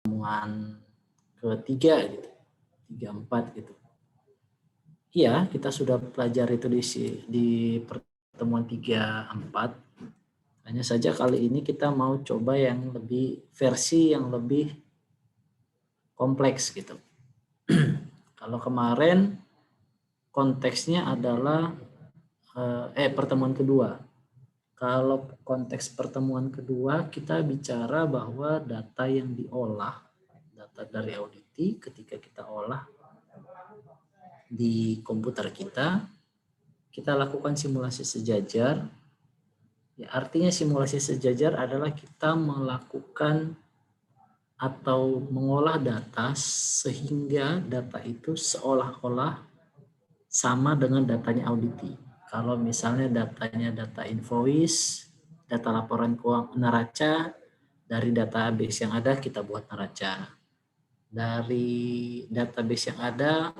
pertemuan ketiga gitu, 3-4 gitu. Iya, kita sudah pelajari itu di pertemuan 3-4. Hanya saja kali ini kita mau coba yang lebih versi yang lebih kompleks gitu. Kalau kemarin konteksnya adalah pertemuan kedua. Kalau konteks pertemuan kedua kita bicara bahwa data yang diolah, data dari Audity ketika kita olah di komputer kita lakukan simulasi sejajar. Ya, artinya simulasi sejajar adalah kita melakukan atau mengolah data sehingga data itu seolah-olah sama dengan datanya Audity. Kalau misalnya datanya data invoice, data laporan keuangan neraca, dari database yang ada kita buat neraca. Dari database yang ada,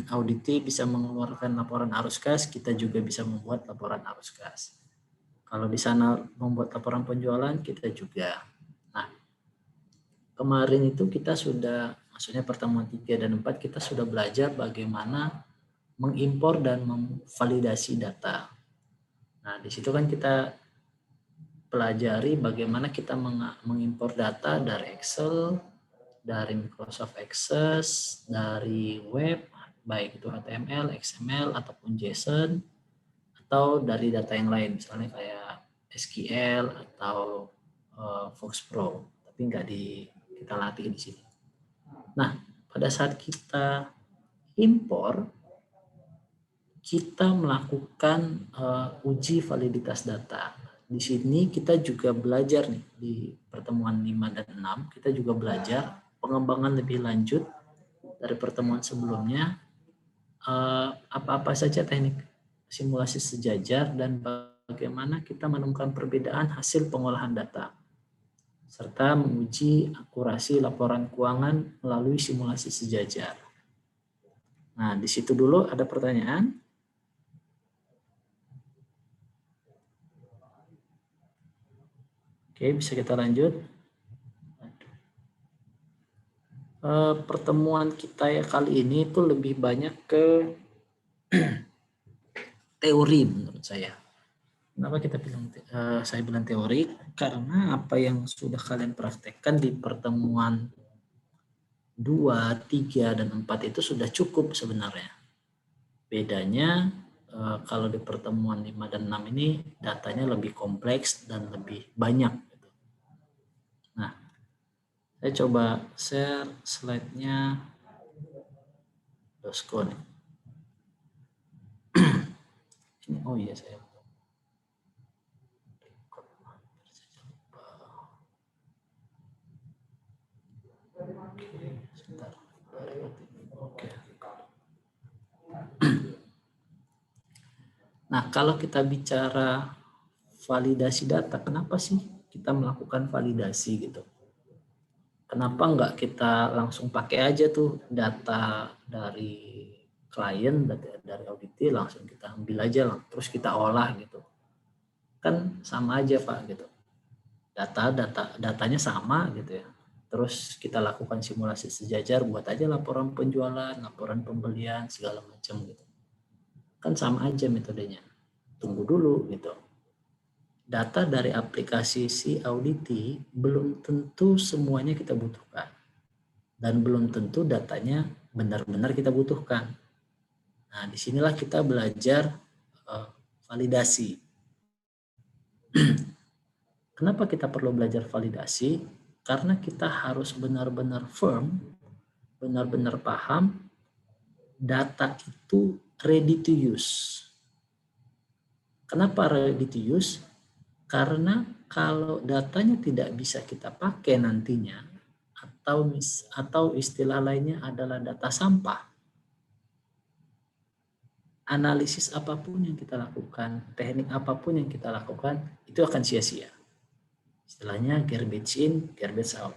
Audity bisa mengeluarkan laporan arus kas, kita juga bisa membuat laporan arus kas. Kalau di sana membuat laporan penjualan, kita juga. Nah, kemarin itu kita sudah, maksudnya pertemuan 3 dan 4, kita sudah belajar bagaimana mengimpor dan memvalidasi data. Nah, di situ kan kita pelajari bagaimana kita mengimpor data dari Excel, dari Microsoft Access, dari web, baik itu HTML, XML, ataupun JSON, atau dari data yang lain, misalnya kayak SQL atau Fox Pro, tapi nggak kita latih di sini. Nah, pada saat kita impor, kita melakukan uji validitas data. Di sini kita juga belajar nih, di pertemuan 5 dan 6, kita juga belajar pengembangan lebih lanjut dari pertemuan sebelumnya, apa-apa saja teknik simulasi sejajar dan bagaimana kita menemukan perbedaan hasil pengolahan data, serta menguji akurasi laporan keuangan melalui simulasi sejajar. Nah, di situ dulu ada pertanyaan. Oke, bisa kita lanjut. Pertemuan kita ya kali ini itu lebih banyak ke teori menurut saya. Kenapa saya bilang teori? Karena apa yang sudah kalian praktekkan di pertemuan 2, 3, dan 4 itu sudah cukup sebenarnya. Bedanya kalau di pertemuan 5 dan 6 ini datanya lebih kompleks dan lebih banyak. Nah, saya coba share slide-nya Dosko nih. Oh iya, saya sebentar. Oke. Nah, kalau kita bicara validasi data, kenapa sih kita melakukan validasi gitu? Kenapa nggak kita langsung pakai aja tuh data dari klien, dari Audity, langsung kita ambil aja, terus kita olah gitu? Kan sama aja Pak gitu. Datanya sama gitu ya. Terus kita lakukan simulasi sejajar, buat aja laporan penjualan, laporan pembelian, segala macam gitu. Kan sama aja metodenya. Tunggu dulu gitu. Data dari aplikasi si Audity belum tentu semuanya kita butuhkan. Dan belum tentu datanya benar-benar kita butuhkan. Nah, disinilah kita belajar validasi. Kenapa kita perlu belajar validasi? Karena kita harus benar-benar firm, benar-benar paham data itu ready to use. Kenapa ready to use? Karena kalau datanya tidak bisa kita pakai nantinya, atau istilah lainnya adalah data sampah, analisis apapun yang kita lakukan, teknik apapun yang kita lakukan, itu akan sia-sia. Istilahnya garbage in, garbage out.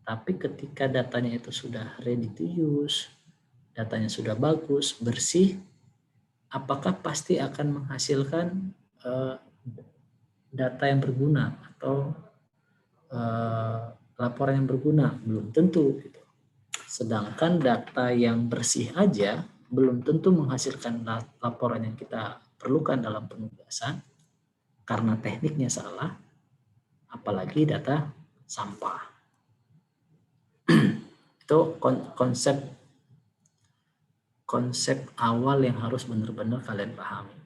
Tapi ketika datanya itu sudah ready to use, datanya sudah bagus, bersih, apakah pasti akan menghasilkan data yang berguna atau laporan yang berguna? Belum tentu. Gitu. Sedangkan data yang bersih aja belum tentu menghasilkan laporan yang kita perlukan dalam penugasan karena tekniknya salah, apalagi data sampah. Itu konsep awal yang harus benar-benar kalian pahami.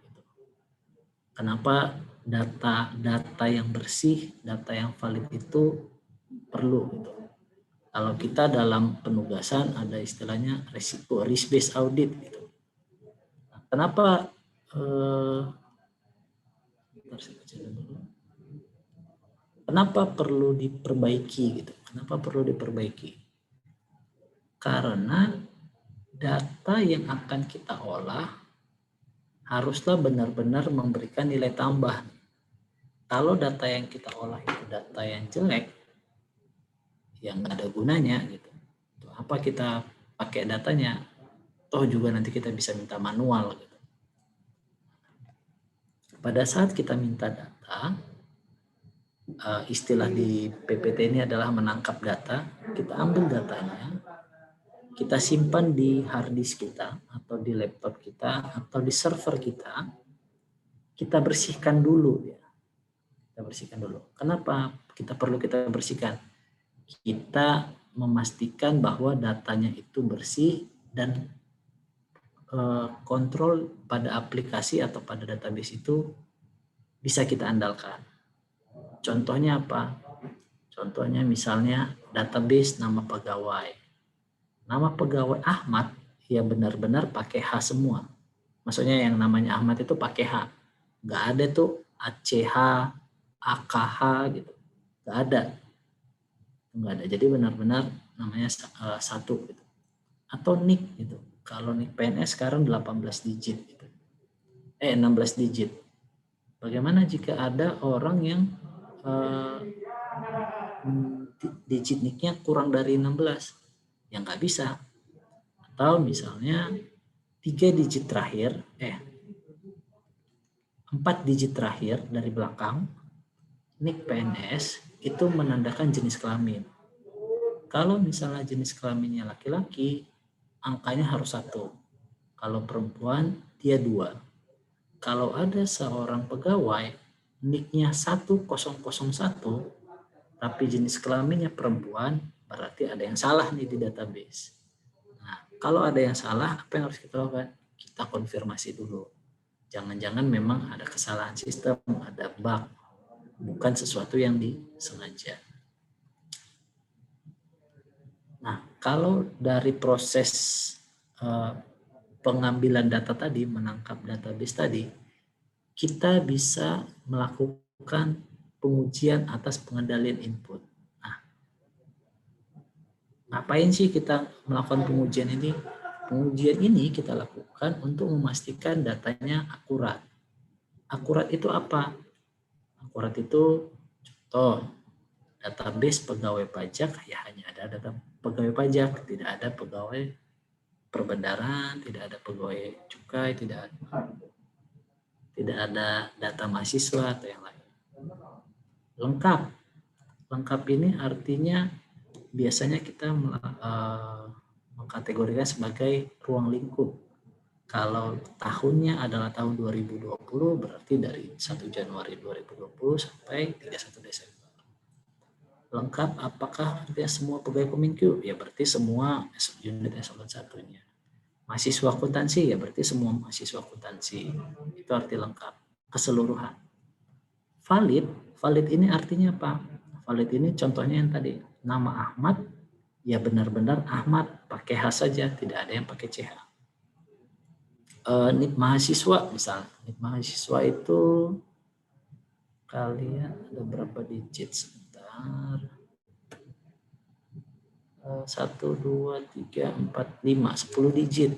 Kenapa data yang bersih, data yang valid itu perlu. Gitu. Kalau kita dalam penugasan ada istilahnya risiko risk based audit. Gitu. Kenapa kenapa perlu diperbaiki? Gitu. Kenapa perlu diperbaiki? Karena data yang akan kita olah haruslah benar-benar memberikan nilai tambah. Kalau data yang kita olah itu data yang jelek, yang nggak ada gunanya, gitu. Apa kita pakai datanya? Toh juga nanti kita bisa minta manual. Gitu. Pada saat kita minta data, istilah di PPT ini adalah menangkap data. Kita ambil datanya, kita simpan di hard disk kita atau di laptop kita atau di server kita bersihkan dulu ya. Kita bersihkan dulu. Kenapa kita bersihkan? Kita memastikan bahwa datanya itu bersih dan kontrol pada aplikasi atau pada database itu bisa kita andalkan. Contohnya apa? Contohnya misalnya database nama pegawai. Nama pegawai Ahmad ya benar-benar pakai H semua. Maksudnya yang namanya Ahmad itu pakai H. Nggak ada tuh ACH, AKH gitu. Nggak ada. Nggak ada. Jadi benar-benar namanya satu gitu. Atau NIK gitu. Kalau NIK PNS sekarang 18 digit gitu. 16 digit. Bagaimana jika ada orang yang digit NIK-nya kurang dari 16? Ya nggak bisa. Atau misalnya 4 digit terakhir dari belakang NIK PNS itu menandakan jenis kelamin. Kalau misalnya jenis kelaminnya laki-laki, angkanya harus 1. Kalau perempuan, dia 2. Kalau ada seorang pegawai, NIK-nya 1001, tapi jenis kelaminnya perempuan, berarti ada yang salah nih di database. Nah, kalau ada yang salah, apa yang harus kita lakukan? Kita konfirmasi dulu. Jangan-jangan memang ada kesalahan sistem, ada bug, bukan sesuatu yang disengaja. Nah, kalau dari proses pengambilan data tadi, menangkap database tadi, kita bisa melakukan pengujian atas pengendalian input. Nah, ngapain sih kita melakukan pengujian ini? Pengujian ini kita lakukan untuk memastikan datanya akurat. Akurat itu apa? Akurat itu contoh database pegawai pajak ya hanya ada data pegawai pajak, tidak ada pegawai perbendaharaan, tidak ada pegawai cukai, tidak ada data mahasiswa atau yang lain. Lengkap. Lengkap ini artinya biasanya kita mengkategorikan sebagai ruang lingkup. Kalau tahunnya adalah tahun 2020, berarti dari 1 Januari 2020 sampai 31 Desember. Lengkap apakah artinya semua pegawai Kominq? Ya berarti semua unit eselon 1-nya. Mahasiswa akuntansi ya berarti semua mahasiswa akuntansi. Itu arti lengkap, keseluruhan. Valid ini artinya apa? Valid ini contohnya yang tadi, nama Ahmad, ya benar-benar Ahmad, pakai H saja, tidak ada yang pakai CH. NIK mahasiswa misalnya, NIK mahasiswa itu kalian ada berapa digit sebentar? 1, 2, 3, 4, 5, 10 digit.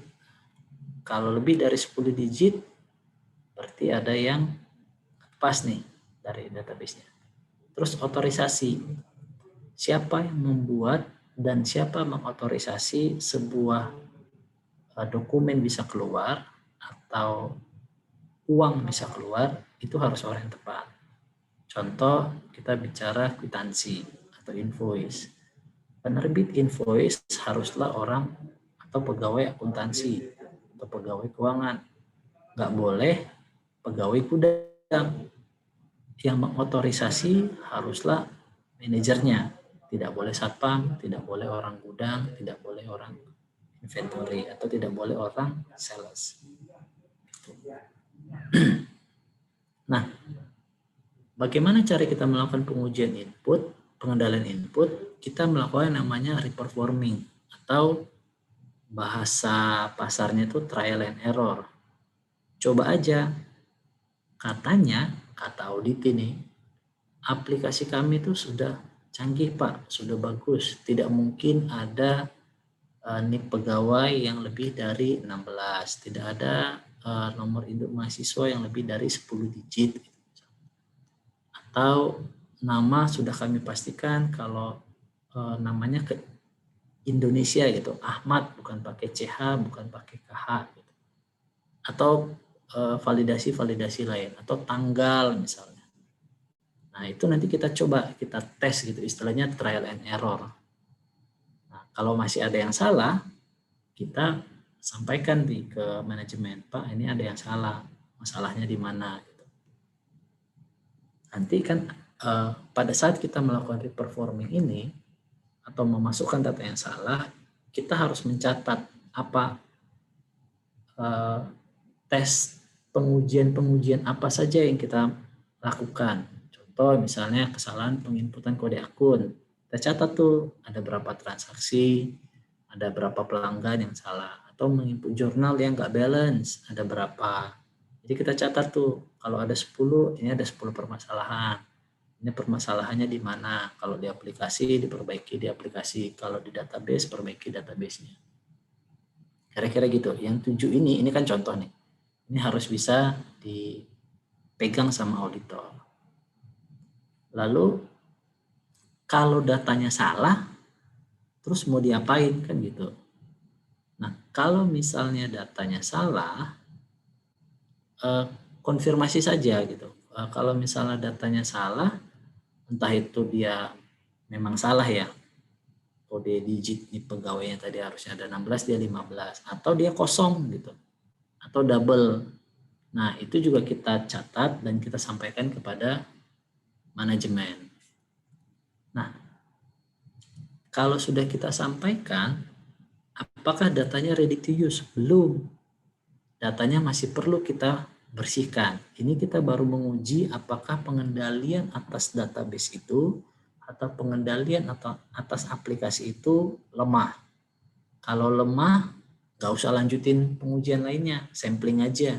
Kalau lebih dari 10 digit, berarti ada yang pas nih dari database-nya. Terus otorisasi. Siapa yang membuat dan siapa mengotorisasi sebuah dokumen bisa keluar atau uang bisa keluar, itu harus orang yang tepat. Contoh, kita bicara kwitansi atau invoice. Penerbit invoice haruslah orang atau pegawai akuntansi atau pegawai keuangan. Nggak boleh pegawai gudang. Yang mengotorisasi haruslah manajernya. Tidak boleh satpam, tidak boleh orang gudang, tidak boleh orang inventory, atau tidak boleh orang sales. Nah, bagaimana cara kita melakukan pengujian input, pengendalian input? Kita melakukan yang namanya reperforming, atau bahasa pasarnya itu trial and error. Coba aja, katanya, kata audit ini, aplikasi kami itu sudah canggih Pak, sudah bagus. Tidak mungkin ada NIK pegawai yang lebih dari 16. Tidak ada nomor induk mahasiswa yang lebih dari 10 digit. Atau nama sudah kami pastikan kalau namanya ke Indonesia gitu, Ahmad, bukan pakai CH, bukan pakai KH. Gitu. Atau validasi-validasi lain, atau tanggal misalnya. Nah, itu nanti kita coba, kita tes gitu, istilahnya trial and error. Nah, kalau masih ada yang salah, kita sampaikan ke manajemen, Pak, ini ada yang salah, masalahnya di mana. Gitu. Nanti kan pada saat kita melakukan reperforming ini, atau memasukkan data yang salah, kita harus mencatat apa tes pengujian apa saja yang kita lakukan. Contoh misalnya kesalahan penginputan kode akun. Kita catat tuh ada berapa transaksi, ada berapa pelanggan yang salah. Atau menginput jurnal yang nggak balance, ada berapa. Jadi kita catat tuh, kalau ada 10, ini ada 10 permasalahan. Ini permasalahannya di mana. Kalau di aplikasi, diperbaiki di aplikasi. Kalau di database, perbaiki database-nya. Kira-kira gitu. Yang 7 ini kan contoh nih. Ini harus bisa dipegang sama auditor. Lalu kalau datanya salah, terus mau diapain kan gitu. Nah, kalau misalnya datanya salah, konfirmasi saja gitu. Kalau misalnya datanya salah, entah itu dia memang salah ya, kode digit di pegawainya tadi harusnya ada 16, dia 15, atau dia kosong gitu, atau double. Nah, itu juga kita catat dan kita sampaikan kepada manajemen. Nah, kalau sudah kita sampaikan, apakah datanya ready to use? Belum. Datanya masih perlu kita bersihkan. Ini kita baru menguji apakah pengendalian atas database itu atau pengendalian atau atas aplikasi itu lemah. Kalau lemah, nggak usah lanjutin pengujian lainnya, sampling aja.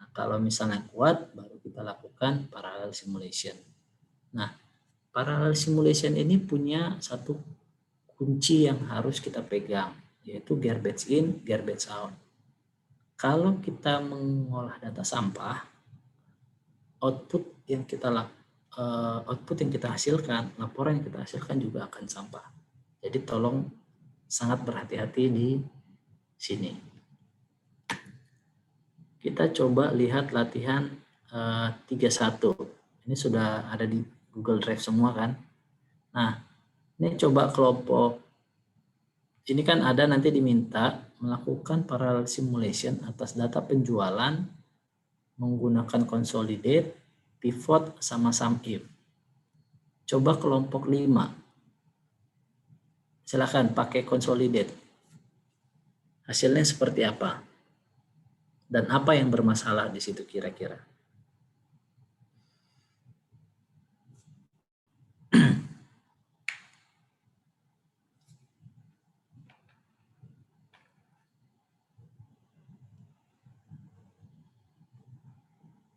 Nah, kalau misalnya kuat, baru kita lakukan parallel simulation. Nah, parallel simulation ini punya satu kunci yang harus kita pegang, yaitu garbage in, garbage out. Kalau kita mengolah data sampah, output yang kita hasilkan, laporan yang kita hasilkan juga akan sampah. Jadi tolong sangat berhati-hati di sini. Kita coba lihat latihan 31. Ini sudah ada di Google Drive semua kan. Nah, ini coba kelompok. Ini kan ada nanti diminta melakukan parallel simulation atas data penjualan menggunakan consolidate, pivot, sama sum if. Coba kelompok 5. Silakan pakai consolidate. Hasilnya seperti apa? Dan apa yang bermasalah di situ kira-kira?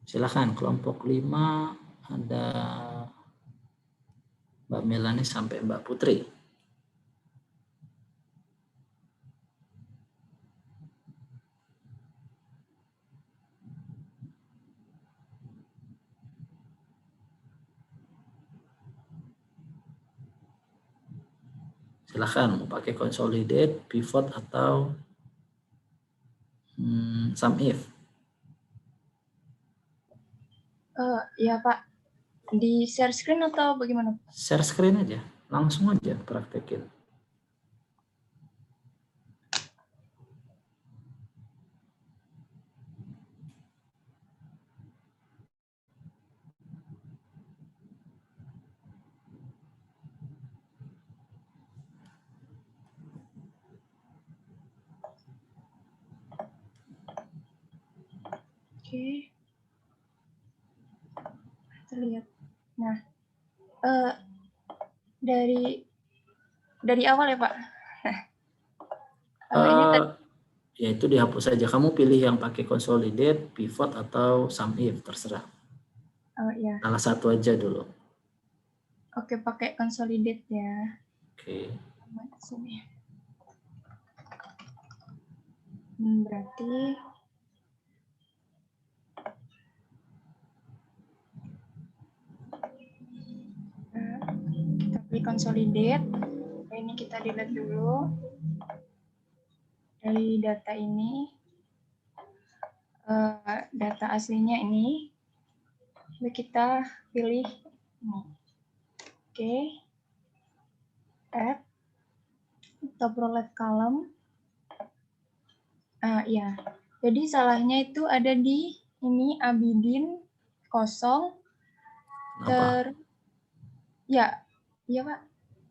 Silakan kelompok 5 ada Mbak Melani sampai Mbak Putri. Silakan mau pakai consolidate, pivot, atau sum if. Ya Pak, di share screen atau bagaimana? Share screen aja. Langsung aja praktekin. Oke. Terlihat. Nah, dari awal ya Pak. Ini tadi. Ya itu dihapus saja. Kamu pilih yang pakai consolidate, pivot atau sum if, terserah. Ya. Salah satu aja dulu. Oke, pakai consolidate ya. Oke. Sini. Berarti kita pilih consolidate. Ini kita delete dulu. Dari data ini, data aslinya ini, lalu kita pilih ini. Oke. Add top row left column. Ya. Jadi salahnya itu ada di ini Abidin kosong. Ya Pak.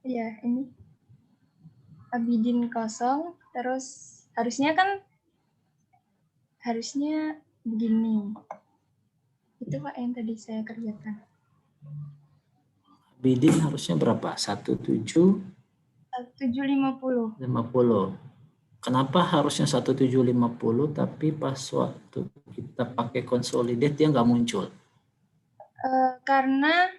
Ya, ini Abidin kosong, terus harusnya begini. Itu Pak yang tadi saya kerjakan. Abidin harusnya berapa? 1750. Kenapa harusnya 1750 tapi pas waktu kita pakai consolidate dia nggak muncul? Karena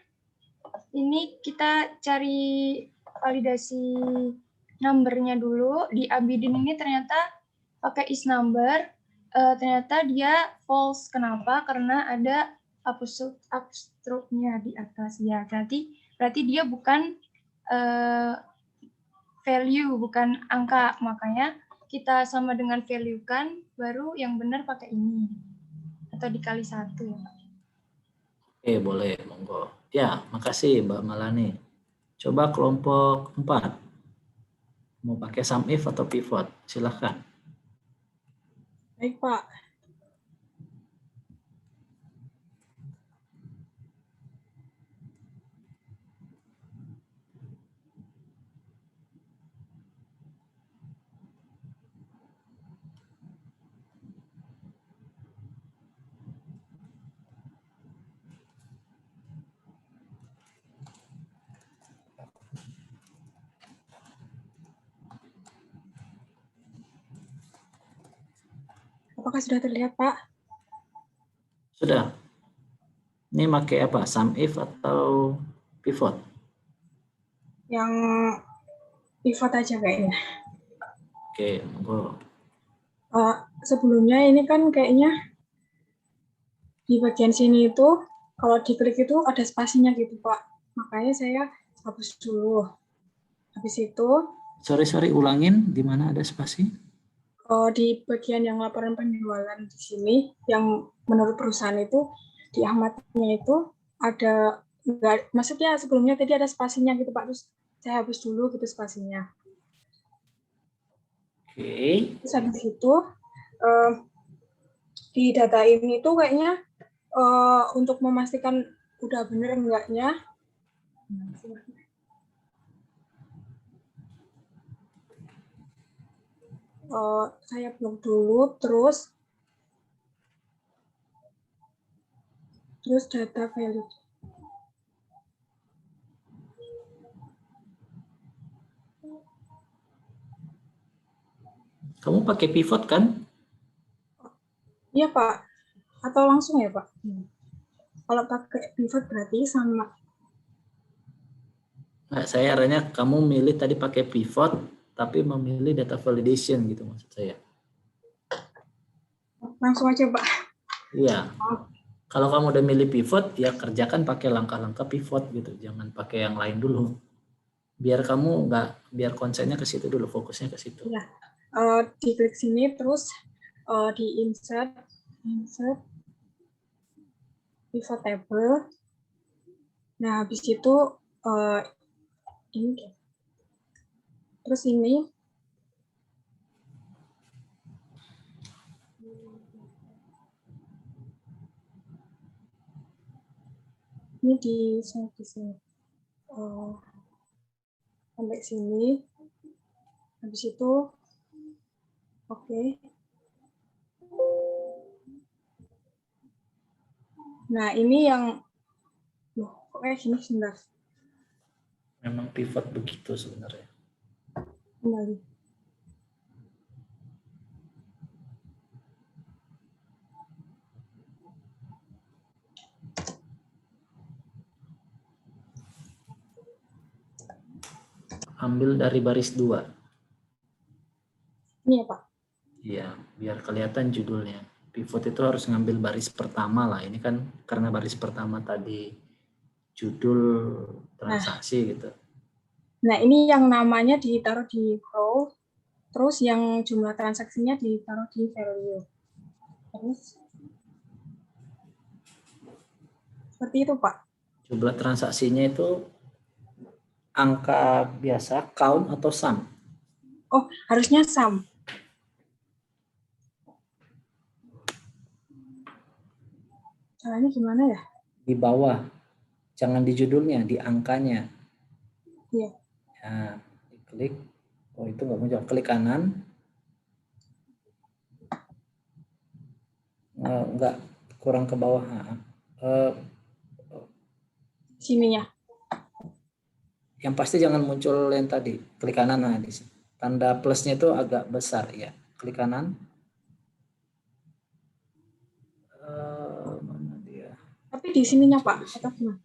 ini kita cari validasi numbernya dulu. Di Abidin ini ternyata pakai is number, ternyata dia false. Kenapa? Karena ada apostrophe-nya di atas. Ya, berarti dia bukan value, bukan angka. Makanya kita sama dengan value kan, baru yang benar pakai ini. Atau dikali 1 ya Pak. Oke, boleh, monggo. Ya, makasih Mbak Malani. Coba kelompok 4. Mau pakai sum if atau pivot? Silahkan. Baik, Pak. Apakah sudah terlihat, Pak? Sudah. Ini pakai apa? Sum if atau pivot? Yang pivot aja kayaknya. Oke, monggo. Sebelumnya ini kan kayaknya di bagian sini itu kalau diklik itu ada spasinya gitu, Pak. Makanya saya hapus dulu. Habis itu Sorry, ulangin di mana ada spasi? di bagian yang laporan penjualan di sini yang menurut perusahaan itu di Ahmadnya itu ada enggak, maksudnya sebelumnya tadi ada spasinya gitu, Pak. Terus saya hapus dulu gitu spasinya. Oke. Terus habis itu di data ini tuh kayaknya untuk memastikan udah bener enggaknya, saya blok dulu, terus data value. Kamu pakai pivot kan? Iya, Pak. Atau langsung ya, Pak? Kalau pakai pivot berarti sama. Nah, saya arahnya kamu milih tadi pakai pivot, tapi memilih data validation gitu maksud saya. Langsung aja, Pak. Iya. Kalau kamu udah milih pivot, ya kerjakan pakai langkah-langkah pivot gitu. Jangan pakai yang lain dulu. Biar kamu biar konsennya ke situ dulu, fokusnya ke situ. Ya. Diklik sini, terus di insert pivot table. Nah, habis itu Ini. Terus ini di sini. Sampai sini. Habis itu oke. Nah, ini yang kayak gini sebentar. Memang pivot begitu sebenarnya. Kembali. Ambil dari baris 2. Ini ya, Pak? Iya, biar kelihatan judulnya. Pivot itu harus ngambil baris pertama lah. Ini kan karena baris pertama tadi judul transaksi gitu. Nah, ini yang namanya ditaruh di row, terus yang jumlah transaksinya ditaruh di value. Terus seperti itu, Pak. Jumlah transaksinya itu angka biasa, count atau sum? Oh, harusnya sum. Caranya gimana ya? Di bawah, jangan di judulnya, di angkanya. Iya. Ya, klik. Oh, itu nggak muncul. Klik kanan. Nggak, kurang ke bawah. Sininya. Yang pasti jangan muncul yang tadi. Klik kanan, nah di sini. Tanda plusnya itu agak besar ya. Klik kanan. Mana dia? Tapi di sininya, Pak. Atau gimana?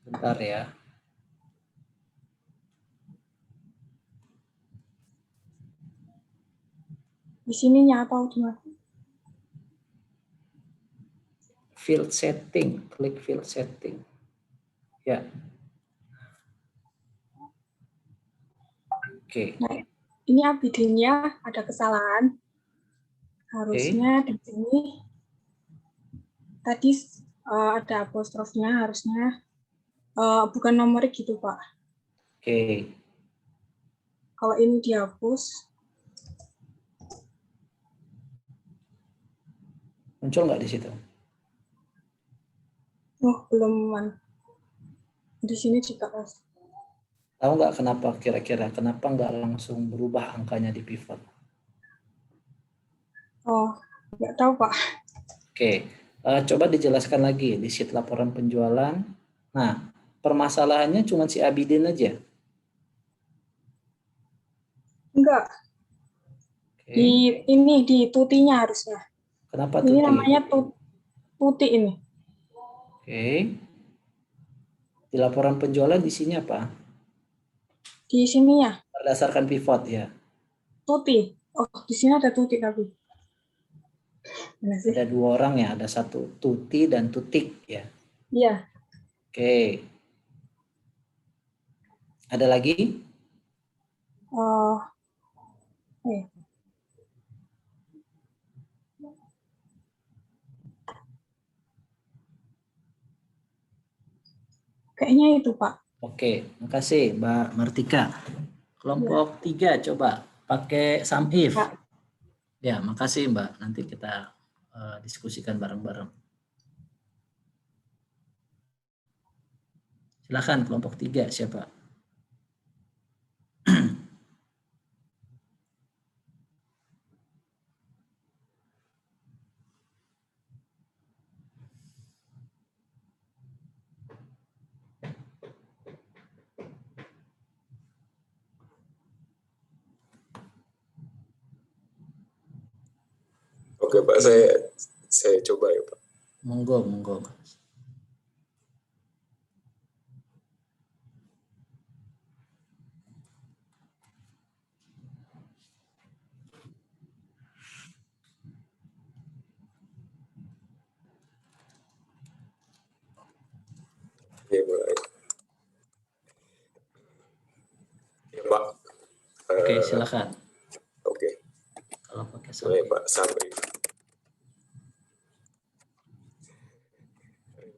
Bentar ya. Di sininya atau gimana? Field setting, klik field setting. Ya. Oke. Nah, ini ABD-nya ada kesalahan. Harusnya di sini tadi ada apostrofnya, harusnya bukan numerik gitu, Pak. Oke. Kalau ini dihapus. Muncul nggak di situ? Oh, belum. Di sini juga, Mas. Tahu nggak kenapa kira-kira? Kenapa nggak langsung berubah angkanya di pivot? Oh, nggak tahu, Pak. Oke. Coba dijelaskan lagi di sheet laporan penjualan. Nah, permasalahannya cuma si Abidin aja. Enggak. Oke. Di tutinya harusnya. Kenapa Ini tuti? namanya tuti ini. Oke. Di laporan penjualan di sini apa? Di sininya. Berdasarkan pivot ya. Tuti. Oh, di sini ada tuti tapi. Ada 2 orang ya, ada satu tuti dan tutik ya. Iya. Oke. Ada lagi? Kayaknya itu, Pak. Oke, makasih Mbak Martika. Kelompok 3 coba pakai sum if. Pak. Ya, makasih Mbak. Nanti kita diskusikan bareng-bareng. Silakan kelompok 3 siapa? Oke, Pak, saya coba ya, Pak. Monggo. Ya, Pak. Ya, Pak. Oke, silakan. Oke. Kalau pakai sum Boleh, if. Pak, sampai.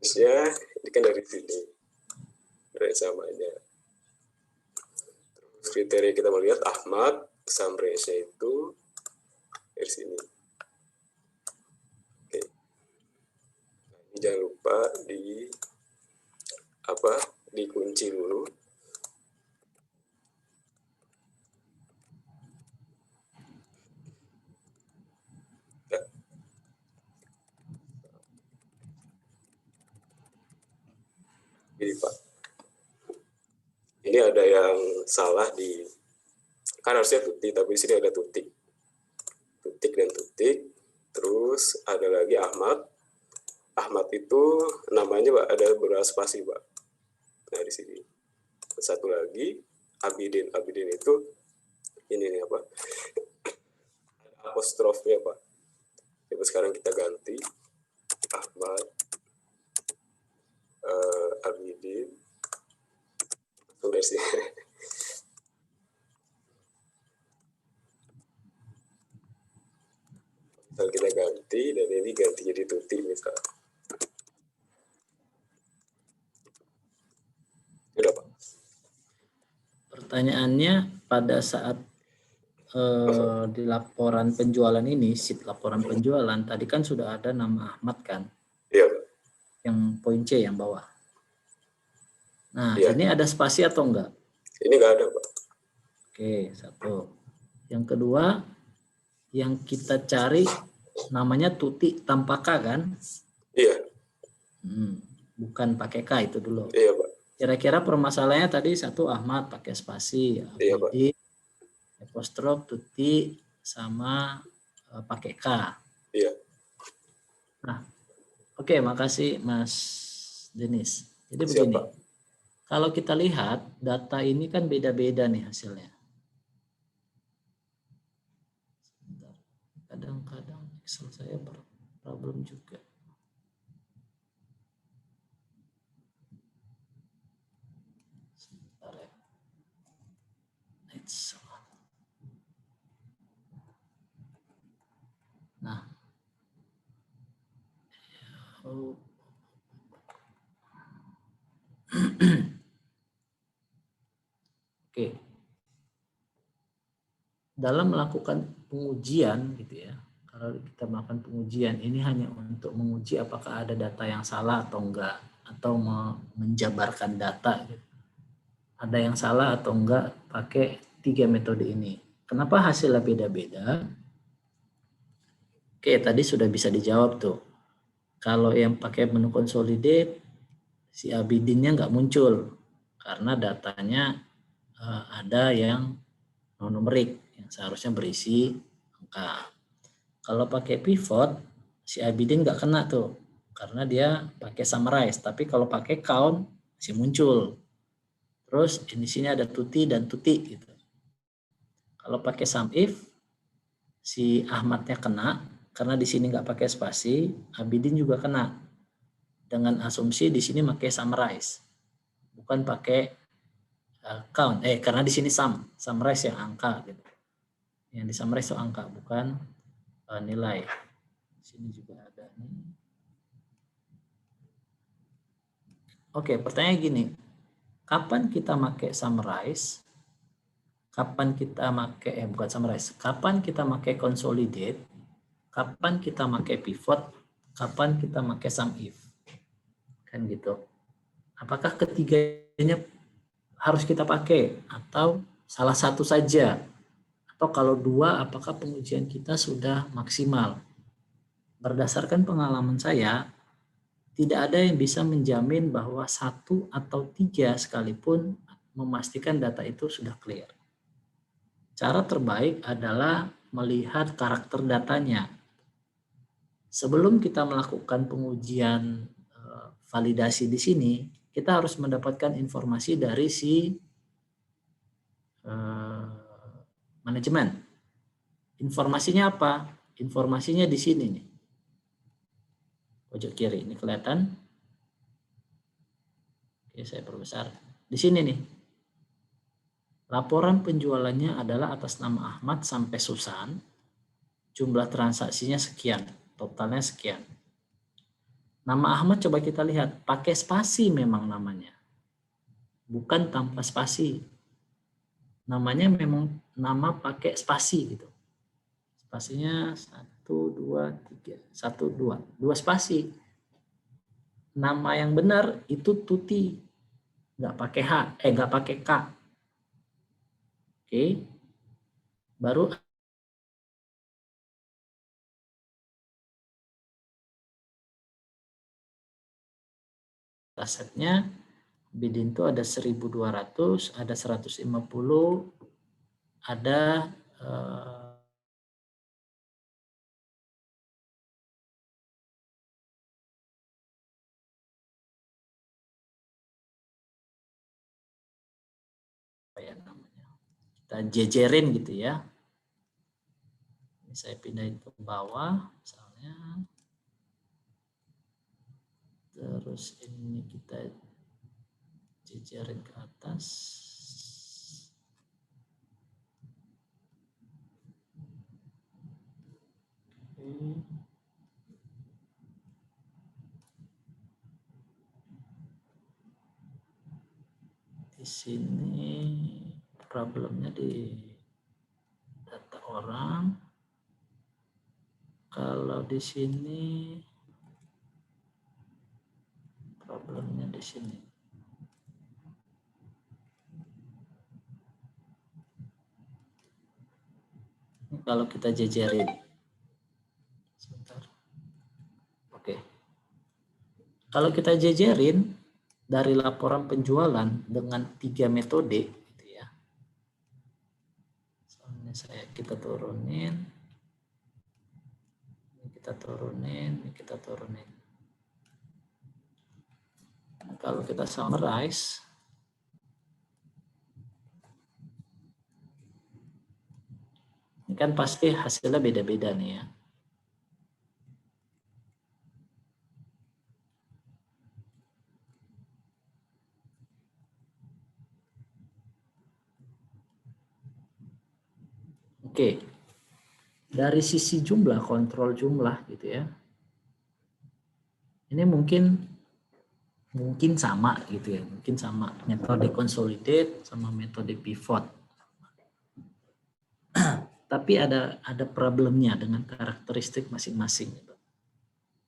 Harusnya ini kan dari sini. Dari samanya. kriteria kita melihat Ahmad, sum range-nya itu dari sini. Oke. Nah, ini jangan lupa dikunci dulu. Ya. Jadi Pak, ini ada yang salah kan harusnya tutik, tapi di sini ada tutik dan tutik. Terus ada lagi Ahmad. Ahmad itu namanya Pak ada beberapa spasi Pak. Nah di sini satu lagi Abidin. Abidin itu ini nih apa? Ada apostrofnya Pak. Coba sekarang kita ganti Ahmad, Abidin. Dari sini. Misal kita ganti dan ini ganti jadi tuti misal. Udah Pak. Pertanyaannya pada saat di laporan penjualan ini, sheet laporan penjualan, tadi kan sudah ada nama Ahmad kan? Iya Pak. Yang poin C yang bawah. Nah, Iya. ini ada spasi atau enggak? Ini nggak ada Pak. Oke, satu. Yang kedua, yang kita cari namanya tuti tanpa K kan? Iya. Bukan pakai K itu dulu. Iya Pak. Kira-kira permasalahannya tadi satu Ahmad pakai spasi, Iya Pak. apostrof, tuti, sama pakai K. Iya. Nah, oke, makasih Mas Denis. Jadi Siap, begini, Pak. kalau kita lihat data ini kan beda-beda nih hasilnya. Sebentar. Kadang-kadang Excel saya berproblem juga. Sebentar ya. Nah, oke. Dalam melakukan pengujian gitu ya, kalau kita melakukan pengujian ini hanya untuk menguji apakah ada data yang salah atau enggak, atau menjabarkan data gitu. Ada yang salah atau enggak pakai 3 metode ini. Kenapa hasilnya beda-beda? Oke, tadi sudah bisa dijawab tuh. Kalau yang pakai menu consolidate, si Abidinnya nggak muncul karena datanya ada yang non-numerik yang seharusnya berisi angka. Kalau pakai pivot, si Abidin nggak kena tuh karena dia pakai summarize. Tapi kalau pakai count masih muncul. Terus di sini ada tuti dan tuti gitu. Kalau pakai sum if, si Ahmadnya kena karena di sini nggak pakai spasi, Abidin juga kena. Dengan asumsi di sini pakai summarize, bukan pakai count. Karena di sini summarize yang angka gitu. Yang di summarize itu angka, bukan nilai. Di sini juga ada nih. Oke, pertanyaan gini. Kapan kita pakai summarize? Kapan kita pakai bukan summarize? Kapan kita pakai consolidate? Kapan kita pakai pivot? Kapan kita pakai sum if? Kan gitu. Apakah ketiganya harus kita pakai atau salah satu saja? Atau kalau dua, apakah pengujian kita sudah maksimal? Berdasarkan pengalaman saya, tidak ada yang bisa menjamin bahwa 1 atau 3 sekalipun memastikan data itu sudah clear. Cara terbaik adalah melihat karakter datanya. Sebelum kita melakukan pengujian validasi di sini, kita harus mendapatkan informasi dari si manajemen. Informasinya apa? Informasinya di sini nih. Pojok kiri ini kelihatan. Oke, saya perbesar. Di sini nih. Laporan penjualannya adalah atas nama Ahmad sampai Susan. Jumlah transaksinya sekian, totalnya sekian. Nama Ahmad coba kita lihat, pakai spasi memang namanya. Bukan tanpa spasi. namanya memang nama pakai spasi gitu. Spasinya 1, 2, 3, 1, 2. 2 spasi. Nama yang benar itu Tuti. Nggak pakai H, nggak pakai K. Oke. Baru asetnya Bidin itu ada 1.200, ada 150, ada apa ya namanya? Kita jejerin gitu ya. Ini saya pindahin ke bawah misalnya. Terus ini kita jejerin ke atas. Di sini problemnya di data orang. Kalau di sini problemnya di sini. Ini kalau kita jejerin. Sebentar. Oke. Kalau kita jejerin dari laporan penjualan dengan 3 metode gitu ya. Soalnya kita turunin. Ini kita turunin, ini kita turunin. Nah, kalau kita summarize, ini kan pasti hasilnya beda-beda nih ya. Oke, dari sisi jumlah, kontrol jumlah gitu ya. Ini mungkin sama gitu ya, mungkin sama metode consolidate sama metode pivot. Tapi ada problemnya dengan karakteristik masing-masing.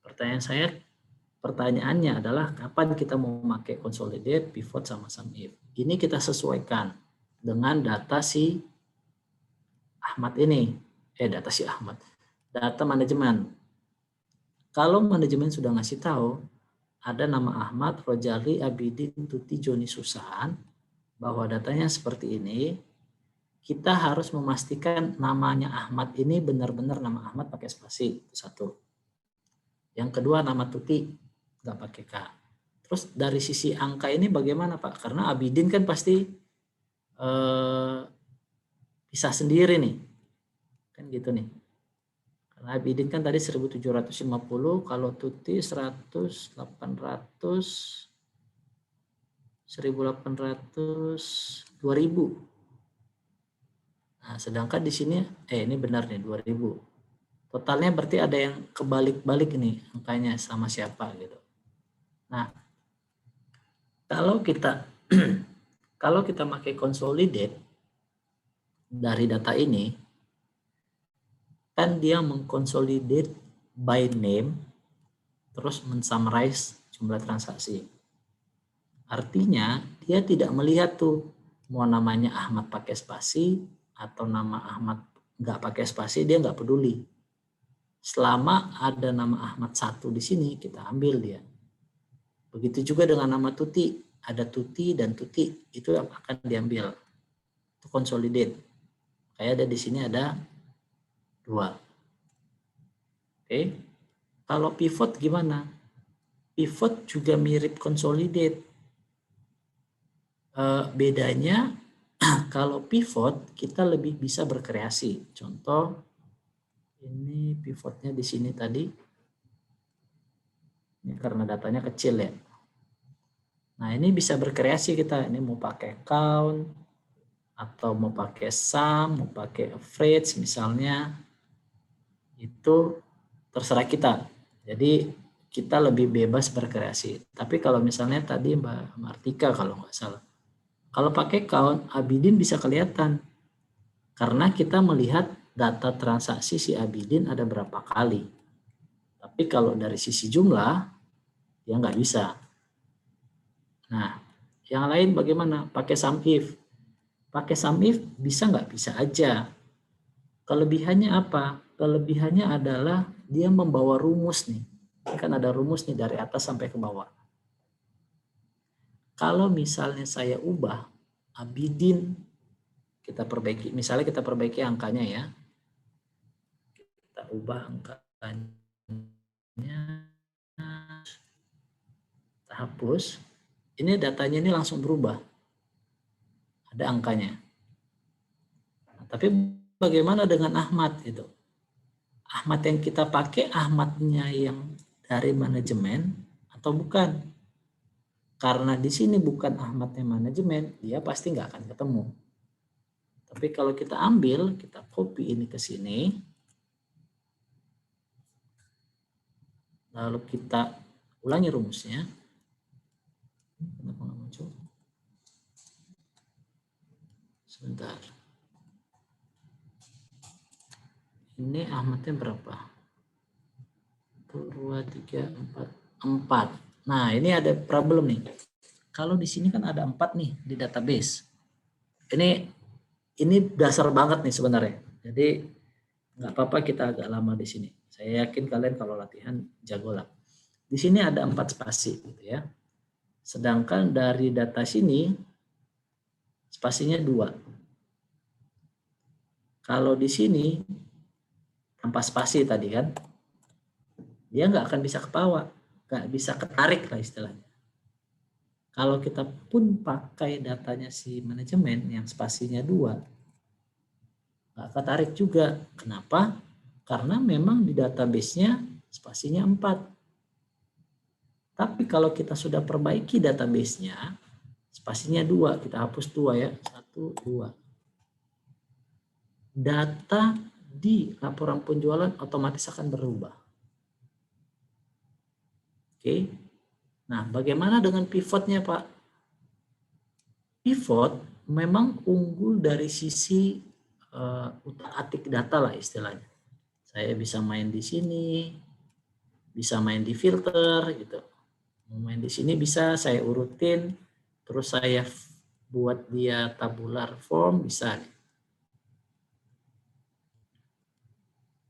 Pertanyaannya adalah kapan kita mau pakai consolidate, pivot sama sum if. Ini kita sesuaikan dengan data si Ahmad ini. Data si Ahmad. Data manajemen. Kalau manajemen sudah ngasih tahu ada nama Ahmad, Rojali, Abidin, Tuti, Joni, Susan, bahwa datanya seperti ini, kita harus memastikan namanya Ahmad ini benar-benar nama Ahmad pakai spasi. Itu satu. Yang kedua nama Tuti nggak pakai K. Terus dari sisi angka ini bagaimana Pak? Karena Abidin kan pasti bisa sendiri nih. Kan gitu nih. Karena Abidin kan tadi 1.750, kalau Tuti 100, 800, 1.800, 2.000. Nah, sedangkan di sini ini benar nih 2.000. Totalnya berarti ada yang kebalik-balik nih angkanya sama siapa gitu. Nah, kalau kita pakai consolidate dari data ini, kan dia mengkonsolidate by name terus mensummarize jumlah transaksi. Artinya dia tidak melihat tuh mau namanya Ahmad pakai spasi atau nama Ahmad nggak pakai spasi, dia nggak peduli. Selama ada nama Ahmad satu di sini, kita ambil dia. Begitu juga dengan nama Tuti, ada Tuti dan Tuti, itu akan diambil. Itu consolidate. Kayak ada di sini ada 2. Oke. Kalau pivot gimana? Pivot juga mirip consolidate. Bedanya kalau pivot kita lebih bisa berkreasi. Contoh ini pivotnya di sini tadi. Ini karena datanya kecil ya. Nah, ini bisa berkreasi kita. Ini mau pakai count atau mau pakai sum, mau pakai average misalnya. Itu terserah kita. Jadi kita lebih bebas berkreasi. Tapi kalau misalnya tadi Mbak Martika kalau nggak salah, Kalau pakai count, Abidin bisa kelihatan. Karena kita melihat data transaksi si Abidin ada berapa kali. Tapi kalau dari sisi jumlah, ya nggak bisa. Nah, yang lain bagaimana? Pakai sum if. Pakai sum if bisa nggak? Bisa aja. Kelebihannya apa? Kelebihannya adalah dia membawa rumus nih. Ini kan ada rumus nih dari atas sampai ke bawah. Kalau misalnya saya ubah Abidin, kita perbaiki, misalnya kita perbaiki angkanya ya. Kita ubah angkanya, kita hapus. Ini datanya ini langsung berubah. Ada angkanya. Nah, tapi bagaimana dengan Ahmad itu? Ahmad yang kita pakai Ahmadnya yang dari manajemen atau bukan? Karena di sini bukan Ahmadnya manajemen, dia pasti nggak akan ketemu. Tapi kalau kita ambil, kita copy ini ke sini, lalu kita ulangi rumusnya. Kenapa nggak muncul? Sebentar. Ini Ahmadnya berapa? 1, 2, 3, 4. Nah, ini ada problem nih. Kalau di sini kan ada 4 nih di database. Ini dasar banget nih sebenarnya. Jadi nggak apa-apa kita agak lama di sini. Saya yakin kalian kalau latihan jago lah. Di sini ada 4 spasi gitu ya. Sedangkan dari data sini spasinya 2. Kalau di sini tanpa spasi tadi kan, dia nggak akan bisa kebawa, nggak bisa ketarik lah istilahnya. Kalau kita pun pakai datanya si manajemen yang spasinya 2, nggak ketarik juga. Kenapa? Karena memang di database-nya spasinya 4. Tapi kalau kita sudah perbaiki database-nya, spasinya 2, kita hapus 2 ya, 1, 2. Data di laporan penjualan otomatis akan berubah. Oke. Nah, bagaimana dengan pivotnya, Pak? Pivot memang unggul dari sisi utak-atik data lah istilahnya. Saya bisa main di sini, bisa main di filter gitu. Mau main di sini bisa saya urutin, terus saya buat dia tabular form bisa.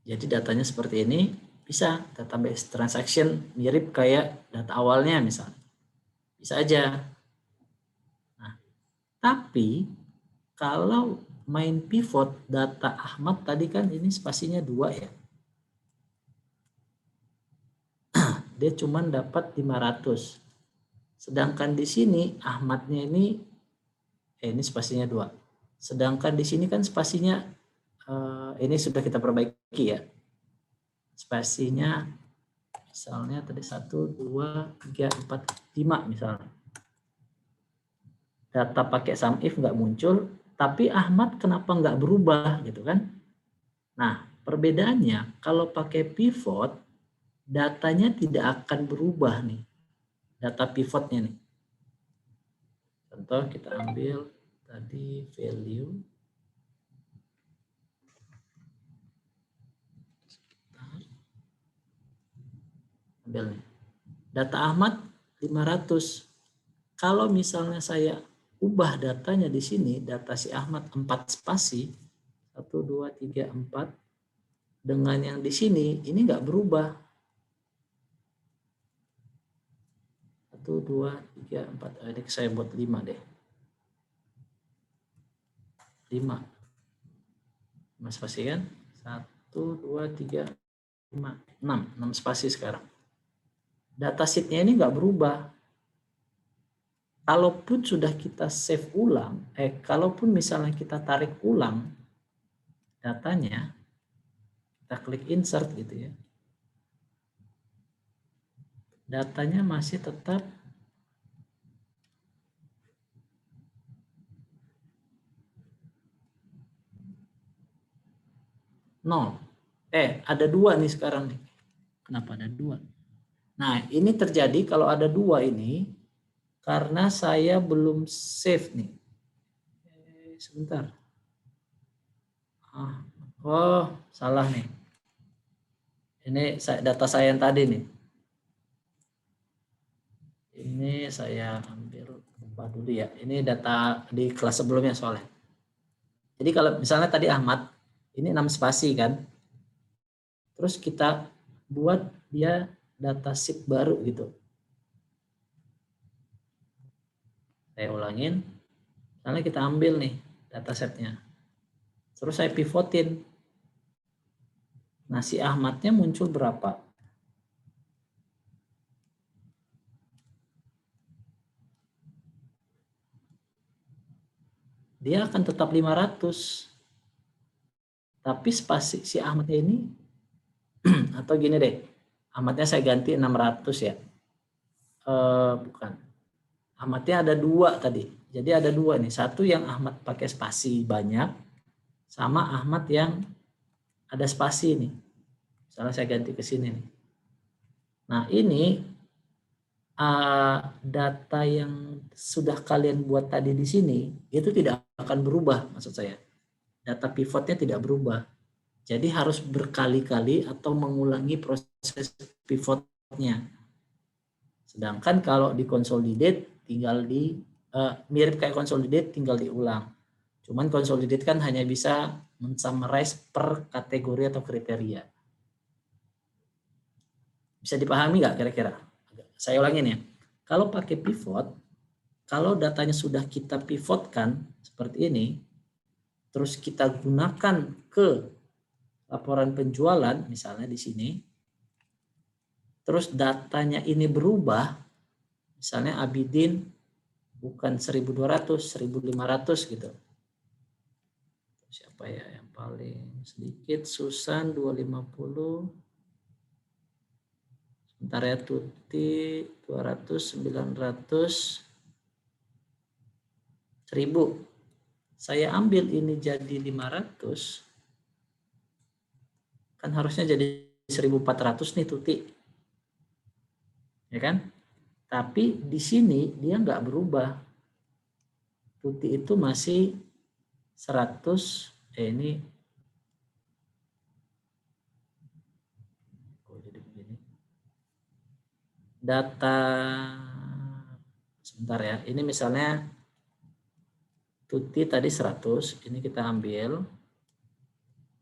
Jadi datanya seperti ini, bisa database transaction mirip kayak data awalnya misalnya. Bisa aja. Nah, tapi kalau main pivot data Ahmad tadi kan ini spasinya 2 ya. Dia cuma dapat 500. Sedangkan di sini Ahmadnya ini spasinya 2. Sedangkan di sini kan spasinya ini sudah kita perbaiki ya. Spasinya misalnya tadi 1, 2, 3, 4, 5 misalnya. Data pakai sum if nggak muncul, tapi Ahmad kenapa nggak berubah gitu kan? Nah, perbedaannya kalau pakai pivot, datanya tidak akan berubah nih. Data pivotnya nih. Contoh kita ambil tadi value. Ambil nih. Data Ahmad 500. Kalau misalnya saya ubah datanya di sini, data si Ahmad 4 spasi, 1, 2, 3, 4, dengan yang di sini, ini nggak berubah. 1, 2, 3, 4, ini saya buat 5 deh. 5 spasi kan? 1, 2, 3, 5, 6 spasi sekarang. Data sheet-nya ini nggak berubah. Kalaupun sudah kita save ulang, kalaupun misalnya kita tarik ulang datanya, kita klik insert gitu ya, datanya masih tetap nol. Ada 2 nih sekarang nih. Kenapa ada 2? Nah, ini terjadi kalau ada 2 ini karena saya belum save nih. sebentar. Oh, salah nih. Ini data saya yang tadi nih. Ini saya ambil ubah dulu ya. Ini data di kelas sebelumnya soalnya. Jadi kalau misalnya tadi Ahmad, ini 6 spasi kan. Terus kita buat dia data sheet baru gitu. Saya ulangin. Misalnya kita ambil nih data setnya. Terus saya pivotin. Nah, si Ahmadnya muncul berapa? Dia akan tetap 500. Tapi spasi si Ahmadnya ini, atau gini deh, Ahmadnya saya ganti 600 ya. Bukan. Ahmadnya ada 2 tadi. Jadi ada 2 nih. Satu yang Ahmad pakai spasi banyak, sama Ahmad yang ada spasi nih. Misalnya saya ganti ke sini nih. Nah ini data yang sudah kalian buat tadi di sini, itu tidak akan berubah maksud saya. Data pivotnya tidak berubah. Jadi harus berkali-kali atau mengulangi proses pivotnya. Sedangkan kalau di consolidate tinggal mirip kayak consolidate tinggal diulang. Cuman consolidate kan hanya bisa men-summarize per kategori atau kriteria. Bisa dipahami nggak kira-kira? Saya ulangin ya. Kalau pakai pivot, kalau datanya sudah kita pivotkan seperti ini, terus kita gunakan ke laporan penjualan, misalnya di sini, terus datanya ini berubah, misalnya Abidin bukan 1.200, 1.500 gitu. Siapa ya yang paling sedikit? Susan 250. Sebentar ya, Tuti 200, 900, 1.000. Saya ambil ini jadi 500. Kan harusnya jadi 1.400 nih Tuti. Ya kan? Tapi di sini dia nggak berubah. Tuti itu masih 100, ini jadi begini. Data sebentar ya. Ini misalnya Tuti tadi 100, ini kita ambil.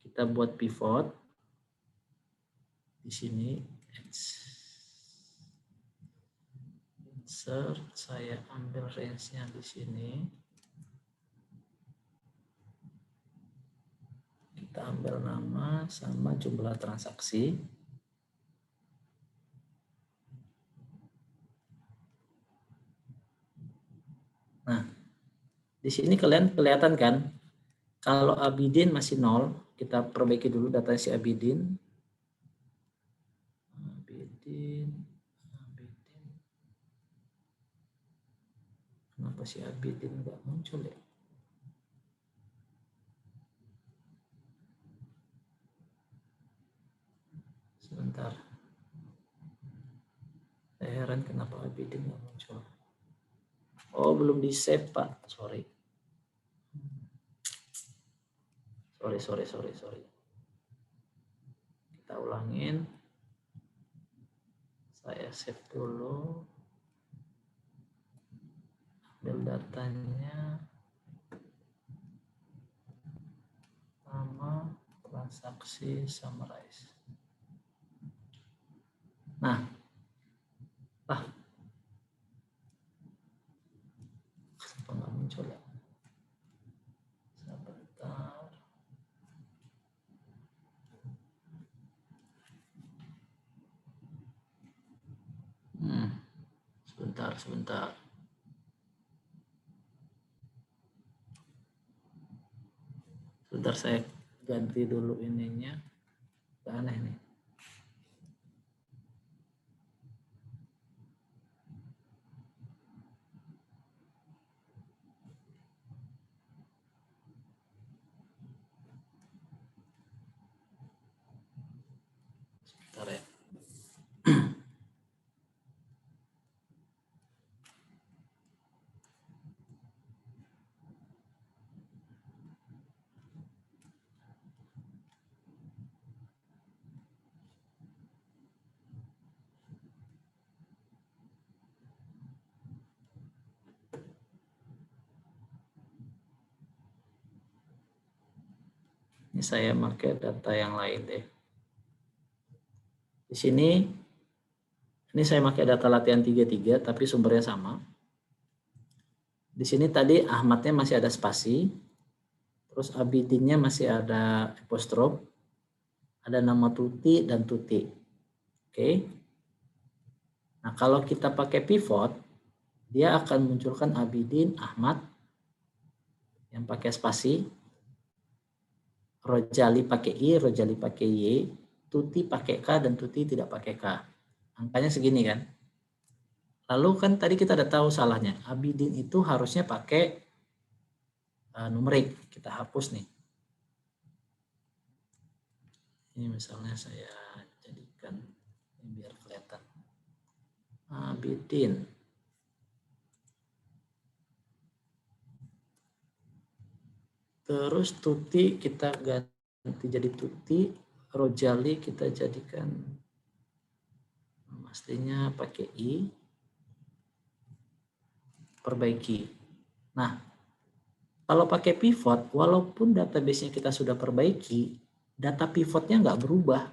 Kita buat pivot di sini. Insert, saya ambil range-nya di sini. Kita ambil nama sama jumlah transaksi. Nah, di sini kalian kelihatan kan, kalau Abidin masih 0, kita perbaiki dulu data si Abidin. Kenapa si Abidin nggak muncul ya? Sebentar. Saya heran kenapa Abidin nggak muncul. Oh, belum di save Pak. Sorry. Kita ulangin. Saya save dulu. Ambil datanya. Nama, transaksi, summarize. Nah, kenapa nggak muncul ya? Sebentar. Sebentar. Sebentar saya ganti dulu ininya. Aneh nih. Sebentar ya. Ini saya pakai data yang lain deh. Di sini, ini saya pakai data latihan 33, tapi sumbernya sama. Di sini tadi Ahmadnya masih ada spasi, terus Abidinnya masih ada apostrof, ada nama Tuti dan Tuti. Oke. Nah, kalau kita pakai pivot, dia akan munculkan Abidin, Ahmad, yang pakai spasi, Rojali pakai I, Rojali pakai Y, Tuti pakai K, dan Tuti tidak pakai K. Angkanya segini kan. Lalu kan tadi kita udah tahu salahnya. Abidin itu harusnya pakai numerik. Kita hapus nih. Ini misalnya saya jadikan ini biar kelihatan. Abidin. Terus Tuti kita ganti jadi Tuti, Rojali kita jadikan aslinya pakai I, perbaiki. Nah, kalau pakai pivot, walaupun database-nya kita sudah perbaiki, data pivotnya nggak berubah.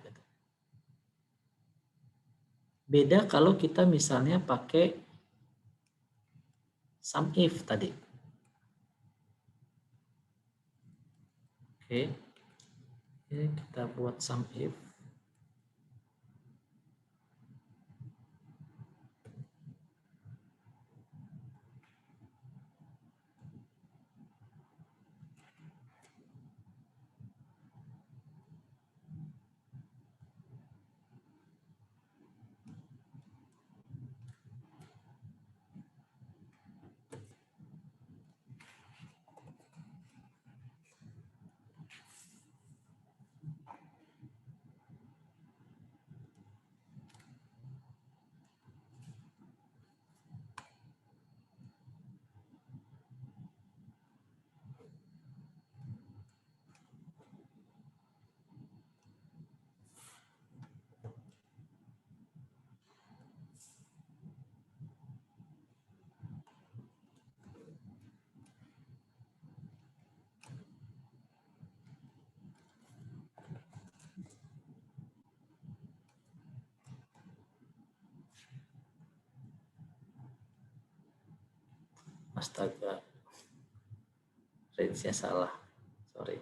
Beda kalau kita misalnya pakai sum if tadi. Oke, ini kita buat sum if. Astaga, range-nya salah, sorry.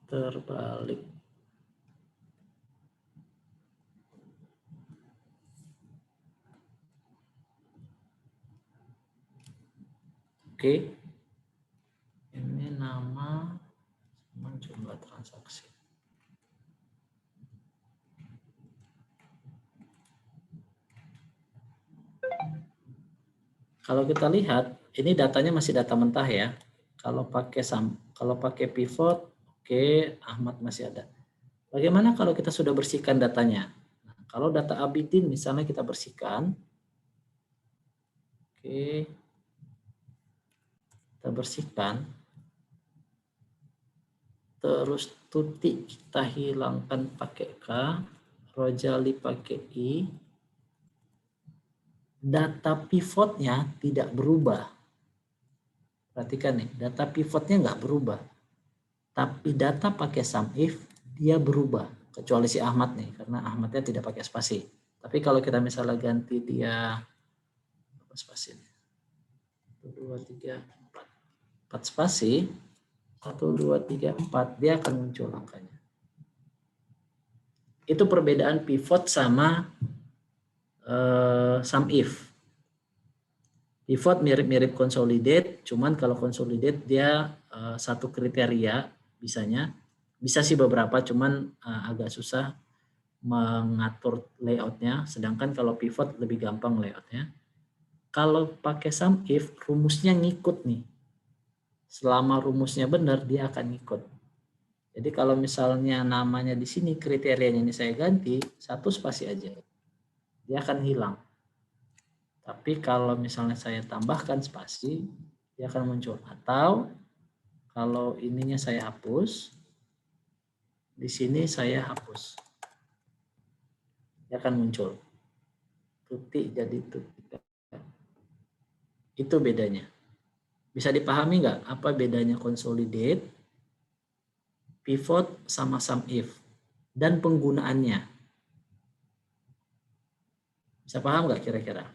Terbalik. Oke. Ini nama sama jumlah transaksi. Kalau kita lihat, ini datanya masih data mentah ya. Kalau pakai pivot, oke, Ahmad masih ada. Bagaimana kalau kita sudah bersihkan datanya? Nah, kalau data Abidin misalnya kita bersihkan, oke, kita bersihkan, terus Tuti kita hilangkan pakai K, Rojali pakai I, data pivotnya tidak berubah. Perhatikan nih, data pivotnya nggak berubah. Tapi data pakai sum if, dia berubah. Kecuali si Ahmad nih, karena Ahmadnya tidak pakai spasi. Tapi kalau kita misalnya ganti dia, apa spasi? 1, 2, 3, 4 spasi, 1, 2, 3, 4, dia akan muncul angkanya. Itu perbedaan pivot sama sum if. Pivot mirip-mirip consolidate, cuman kalau consolidate dia satu kriteria bisanya. Bisa sih beberapa, cuman agak susah mengatur layoutnya. Sedangkan kalau pivot lebih gampang layoutnya. Kalau pakai sum if, rumusnya ngikut nih. Selama rumusnya benar, dia akan ngikut. Jadi kalau misalnya namanya di sini kriterianya ini saya ganti, satu spasi aja. Dia akan hilang. Tapi kalau misalnya saya tambahkan spasi, dia akan muncul. Atau kalau ininya saya hapus, Di sini saya hapus. Dia akan muncul. Tutik jadi tutik. Itu bedanya. Bisa dipahami nggak apa bedanya consolidate, pivot, sama sum if, dan penggunaannya? Bisa paham nggak kira-kira?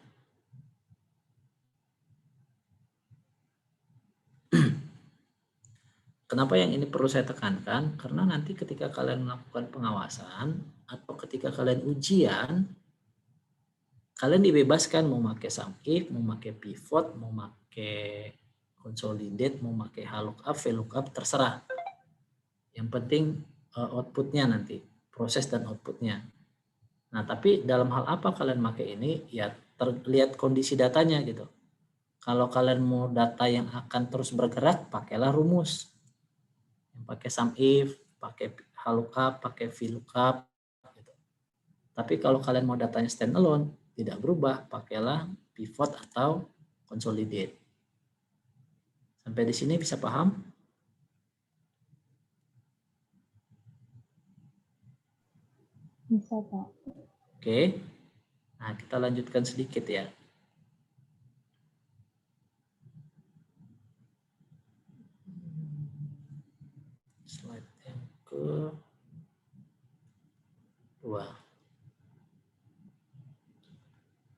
Kenapa yang ini perlu saya tekankan? Karena nanti ketika kalian melakukan pengawasan atau ketika kalian ujian, kalian dibebaskan mau pakai sum if, mau pakai pivot, mau pakai consolidate, mau pakai lookup, VLOOKUP, terserah. Yang penting outputnya nanti, proses dan outputnya. Nah, tapi dalam hal apa kalian pakai ini? Ya terlihat kondisi datanya gitu. Kalau kalian mau data yang akan terus bergerak, pakailah rumus. Yang pakai sum if, pakai lookup, pakai VLOOKUP. Gitu. Tapi kalau kalian mau datanya standalone, tidak berubah, pakailah pivot atau consolidate. Sampai di sini bisa paham? Bisa, Pak. Oke. Nah, kita lanjutkan sedikit ya. Slide yang ke-2.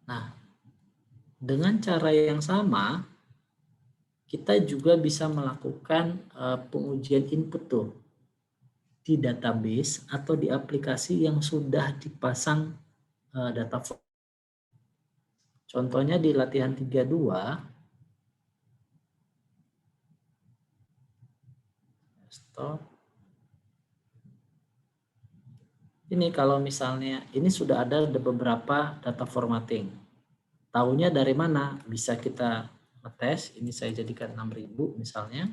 Nah, dengan cara yang sama, kita juga bisa melakukan pengujian input tuh di database atau di aplikasi yang sudah dipasang data. Contohnya di latihan 32, stop. Ini kalau misalnya ini sudah ada beberapa data formatting. Tahunya dari mana? Bisa kita ngetes, ini saya jadikan 6000 misalnya.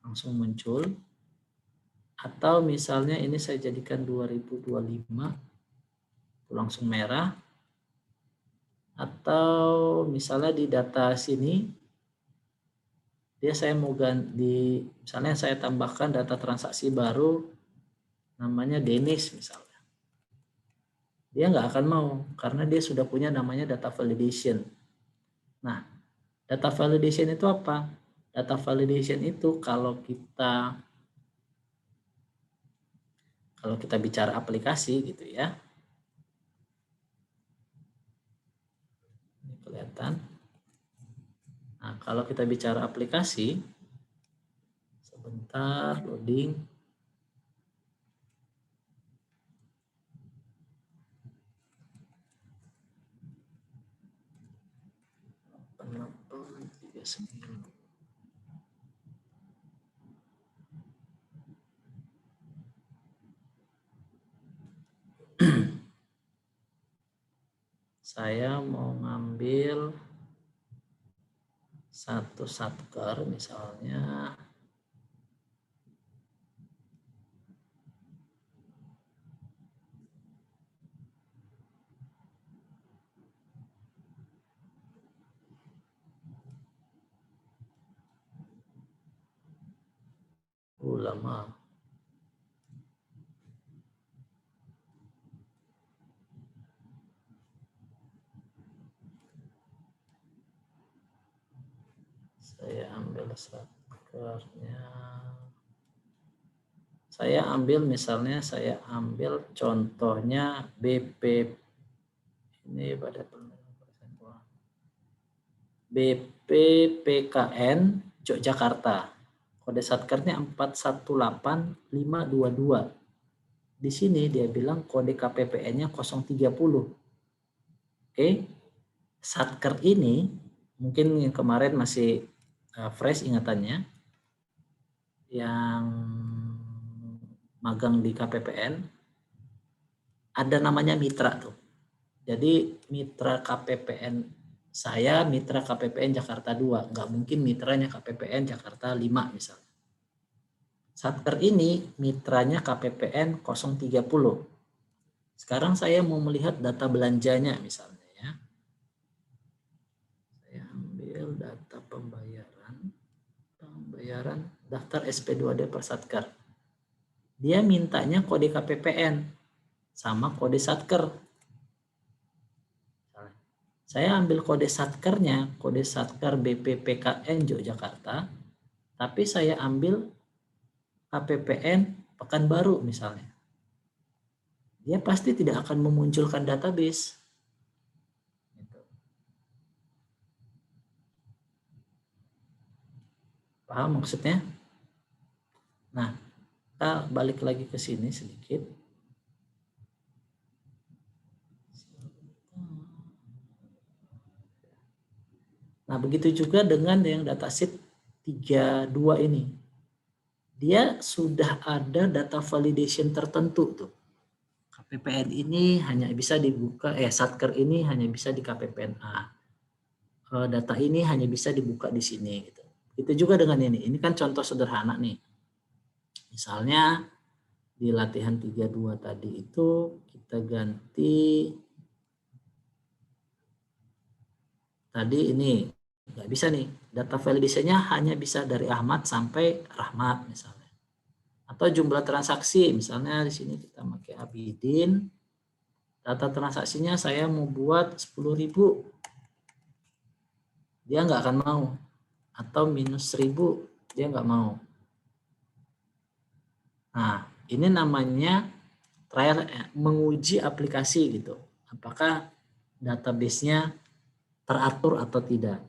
Langsung muncul. Atau misalnya ini saya jadikan 2025, langsung merah. Atau misalnya di data sini, dia saya mau ganti, misalnya saya tambahkan data transaksi baru, namanya Dennis misalnya. Dia nggak akan mau, karena dia sudah punya namanya data validation. Nah, data validation itu apa? Data validation itu kalau kita bicara aplikasi gitu ya. Ini kelihatan. Nah, kalau kita bicara aplikasi, sebentar loading. Saya mau ngambil satu satker misalnya. Lama. Saya ambil satkernya. Saya ambil misalnya, saya ambil contohnya BP. Ini pada BPPKN Yogyakarta. Kode satkernya 418522. Di sini dia bilang kode KPPN-nya 030. Oke. Satker ini mungkin yang kemarin masih fresh ingatannya, yang magang di KPPN, ada namanya mitra tuh. Jadi mitra KPPN saya, mitra KPPN Jakarta 2, nggak mungkin mitranya KPPN Jakarta 5 misalnya. Satker ini mitranya KPPN 030. Sekarang saya mau melihat data belanjanya misalnya ya. Saya ambil data pembayaran daftar SP2D per Satker. dia mintanya kode KPPN sama kode satker. Saya ambil kode satkernya, kode satker BPPKN Yogyakarta, tapi saya ambil KPPN Pekanbaru misalnya. Dia pasti tidak akan memunculkan database. Paham maksudnya? Nah, kita balik lagi ke sini sedikit. Nah, begitu juga dengan yang datasheet 32 ini. Dia sudah ada data validation tertentu tuh. KPPN ini hanya bisa dibuka, satker ini hanya bisa di KPPN A. Data ini hanya bisa dibuka di sini. Gitu. Itu juga dengan ini. Ini kan contoh sederhana nih. Misalnya di latihan 32 tadi itu kita ganti tadi ini nggak bisa nih. Data validation-nya hanya bisa dari Ahmad sampai Rahmat misalnya. Atau jumlah transaksi, misalnya di sini kita pakai Abidin, data transaksinya saya mau buat 10.000, dia nggak akan mau. Atau minus 1.000, dia nggak mau. Nah, ini namanya trial, menguji aplikasi gitu. Apakah database-nya teratur atau tidak.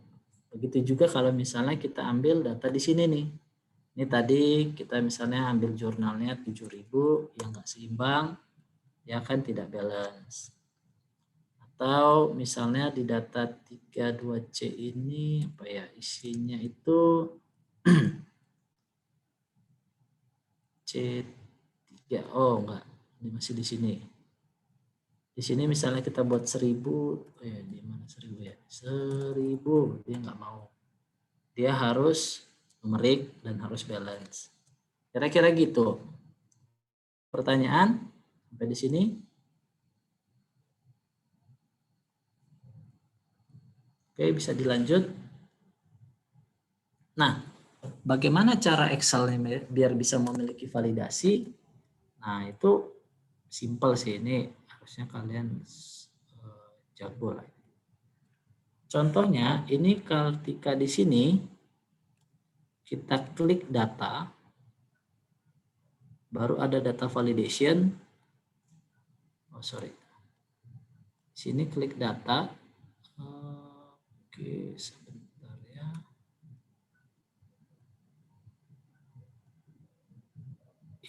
Begitu juga kalau misalnya kita ambil data di sini nih. Ini tadi kita misalnya ambil jurnalnya 7.000 yang nggak seimbang, ya kan tidak balance. Atau misalnya di data 32C ini apa ya isinya itu C3, oh enggak, ini masih di sini. Di sini misalnya kita buat 1.000, di mana 1.000 ya? 1.000, dia nggak mau. Dia harus numerik dan harus balance. Kira-kira gitu. Pertanyaan sampai di sini? Oke, bisa dilanjut. Nah, bagaimana cara Excel-nya biar bisa memiliki validasi? Nah, itu simpel sih. Ini harusnya kalian jago lah. Contohnya, ini ketika di sini kita klik data, baru ada data validation. Oh, sorry. Sini klik data. Oke, sebentar ya.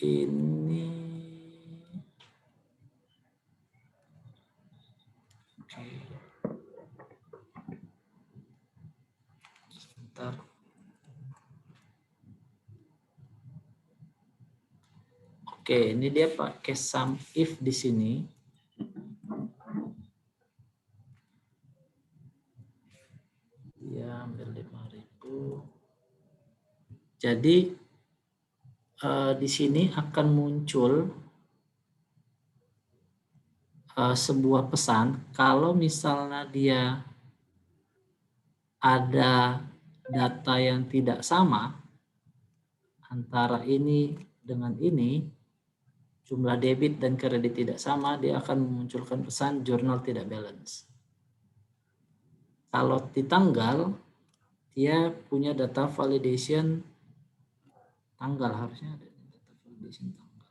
Ini oke. Sebentar. Oke, ini dia pakai sum if di sini. Dia ambil 5.000. Jadi di sini akan muncul sebuah pesan kalau misalnya dia ada data yang tidak sama antara ini dengan ini, jumlah debit dan kredit tidak sama, dia akan memunculkan pesan jurnal tidak balance. Kalau di tanggal, dia punya data validation tanggal, harusnya ada data validation tanggal.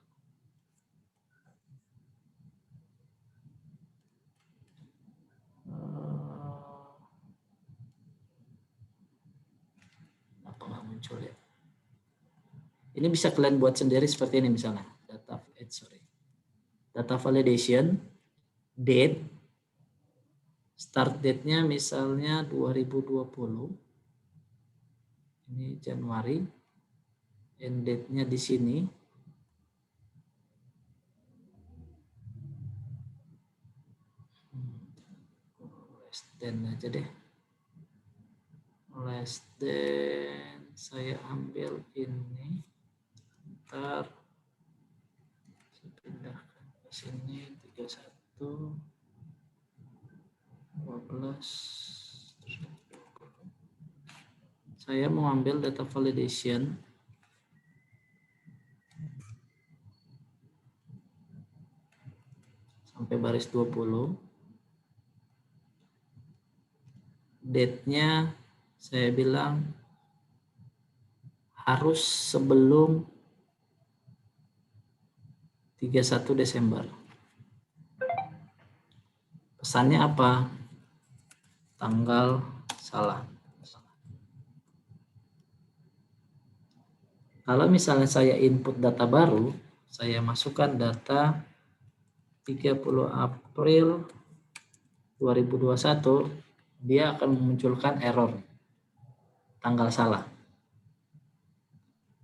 Apa nggak muncul ya? Ini bisa kalian buat sendiri seperti ini misalnya. Data validation, date, start date-nya misalnya 2020. Ini Januari. End date-nya di sini. Less than aja deh. Less than, saya ambil ini. Ntar saya pindahkan ke sini 31 12. Saya mau ambil data validation sampai baris 20. Date-nya saya bilang harus sebelum 31 Desember. Pesannya apa? Tanggal salah. Kalau misalnya saya input data baru, saya masukkan data 30 April 2021, dia akan memunculkan error, tanggal salah.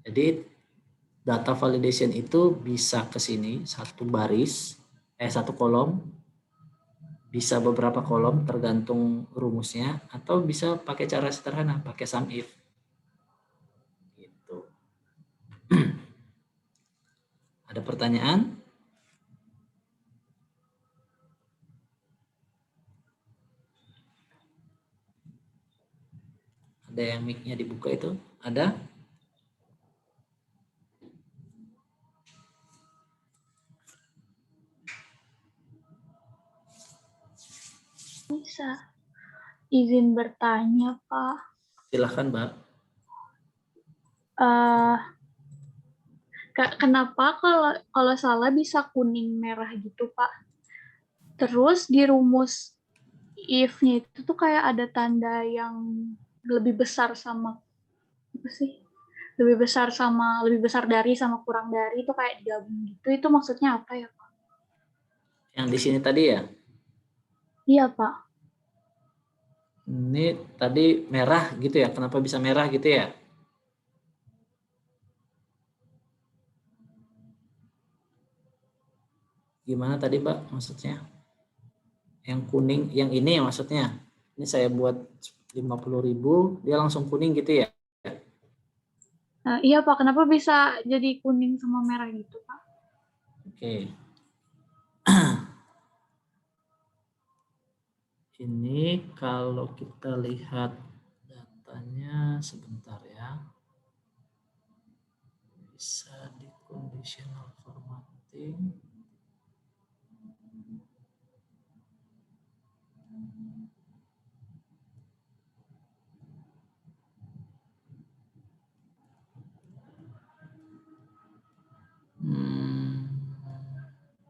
Jadi data validation itu bisa ke sini, satu kolom, bisa beberapa kolom tergantung rumusnya, atau bisa pakai cara sederhana, pakai sum if. Gitu. Ada pertanyaan? Ada yang mic-nya dibuka itu? Ada? Bisa izin bertanya, Pak. Silahkan, Mbak. Kenapa kalau salah bisa kuning merah gitu, Pak? Terus di rumus if-nya itu tuh kayak ada tanda yang lebih besar sama apa sih? Lebih besar dari sama kurang dari itu kayak digabung gitu. Itu maksudnya apa ya, Pak? Yang di sini tadi ya? Iya, Pak. Ini tadi merah gitu ya? Kenapa bisa merah gitu ya? Gimana tadi, Mbak, maksudnya? Yang kuning, yang ini ya maksudnya? Ini saya buat 50.000, dia langsung kuning gitu ya? Iya, Pak. Kenapa bisa jadi kuning sama merah gitu, Pak? Oke. Ini kalau kita lihat datanya sebentar ya. Bisa di conditional formatting.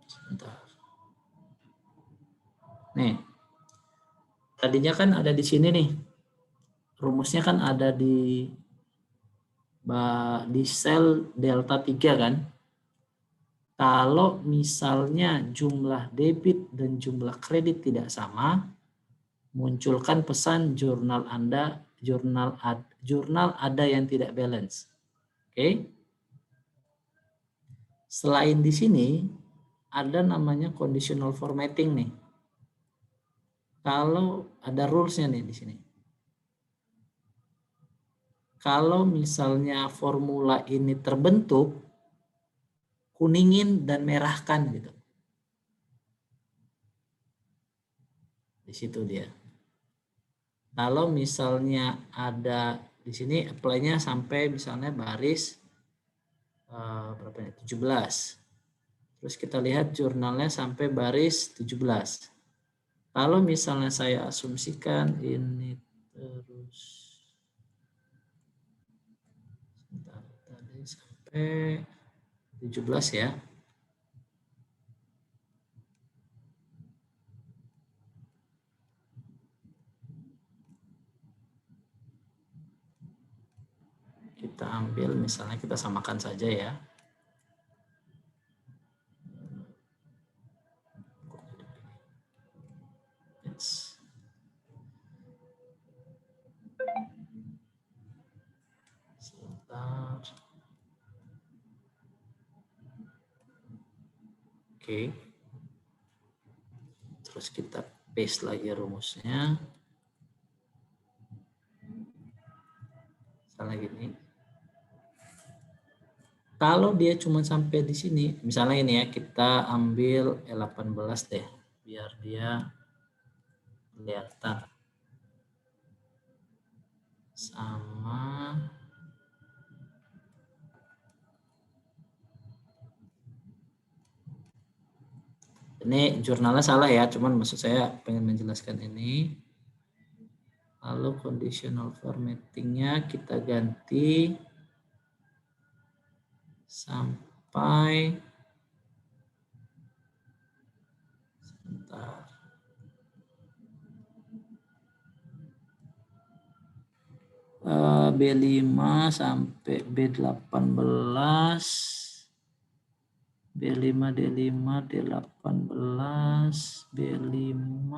Sebentar. Nih, tadinya kan ada di sini nih. Rumusnya kan ada di sel delta 3 kan. Kalau misalnya jumlah debit dan jumlah kredit tidak sama, munculkan pesan jurnal ada yang tidak balance. Oke. Selain di sini ada namanya conditional formatting nih. Kalau ada rulesnya nih di sini. Kalau misalnya formula ini terbentuk, kuningin dan merahkan gitu. Di situ dia. Kalau misalnya ada di sini apply-nya sampai misalnya baris berapa ya? 17. Terus kita lihat jurnalnya sampai baris 17. Kalau misalnya saya asumsikan ini terus tadi sampai 17 ya. Kita ambil misalnya kita samakan saja ya. Sebentar. Oke. Terus kita paste lagi rumusnya. Misalnya gini. Kalau dia cuma sampai di sini, misalnya ini ya, kita ambil 18 deh, biar dia kelihatan. Sama Ini jurnalnya salah ya, cuman maksud saya pengen menjelaskan ini. Lalu conditional formattingnya kita ganti sampai sebentar. B5 sampai B18, B5, D5, D18, B5,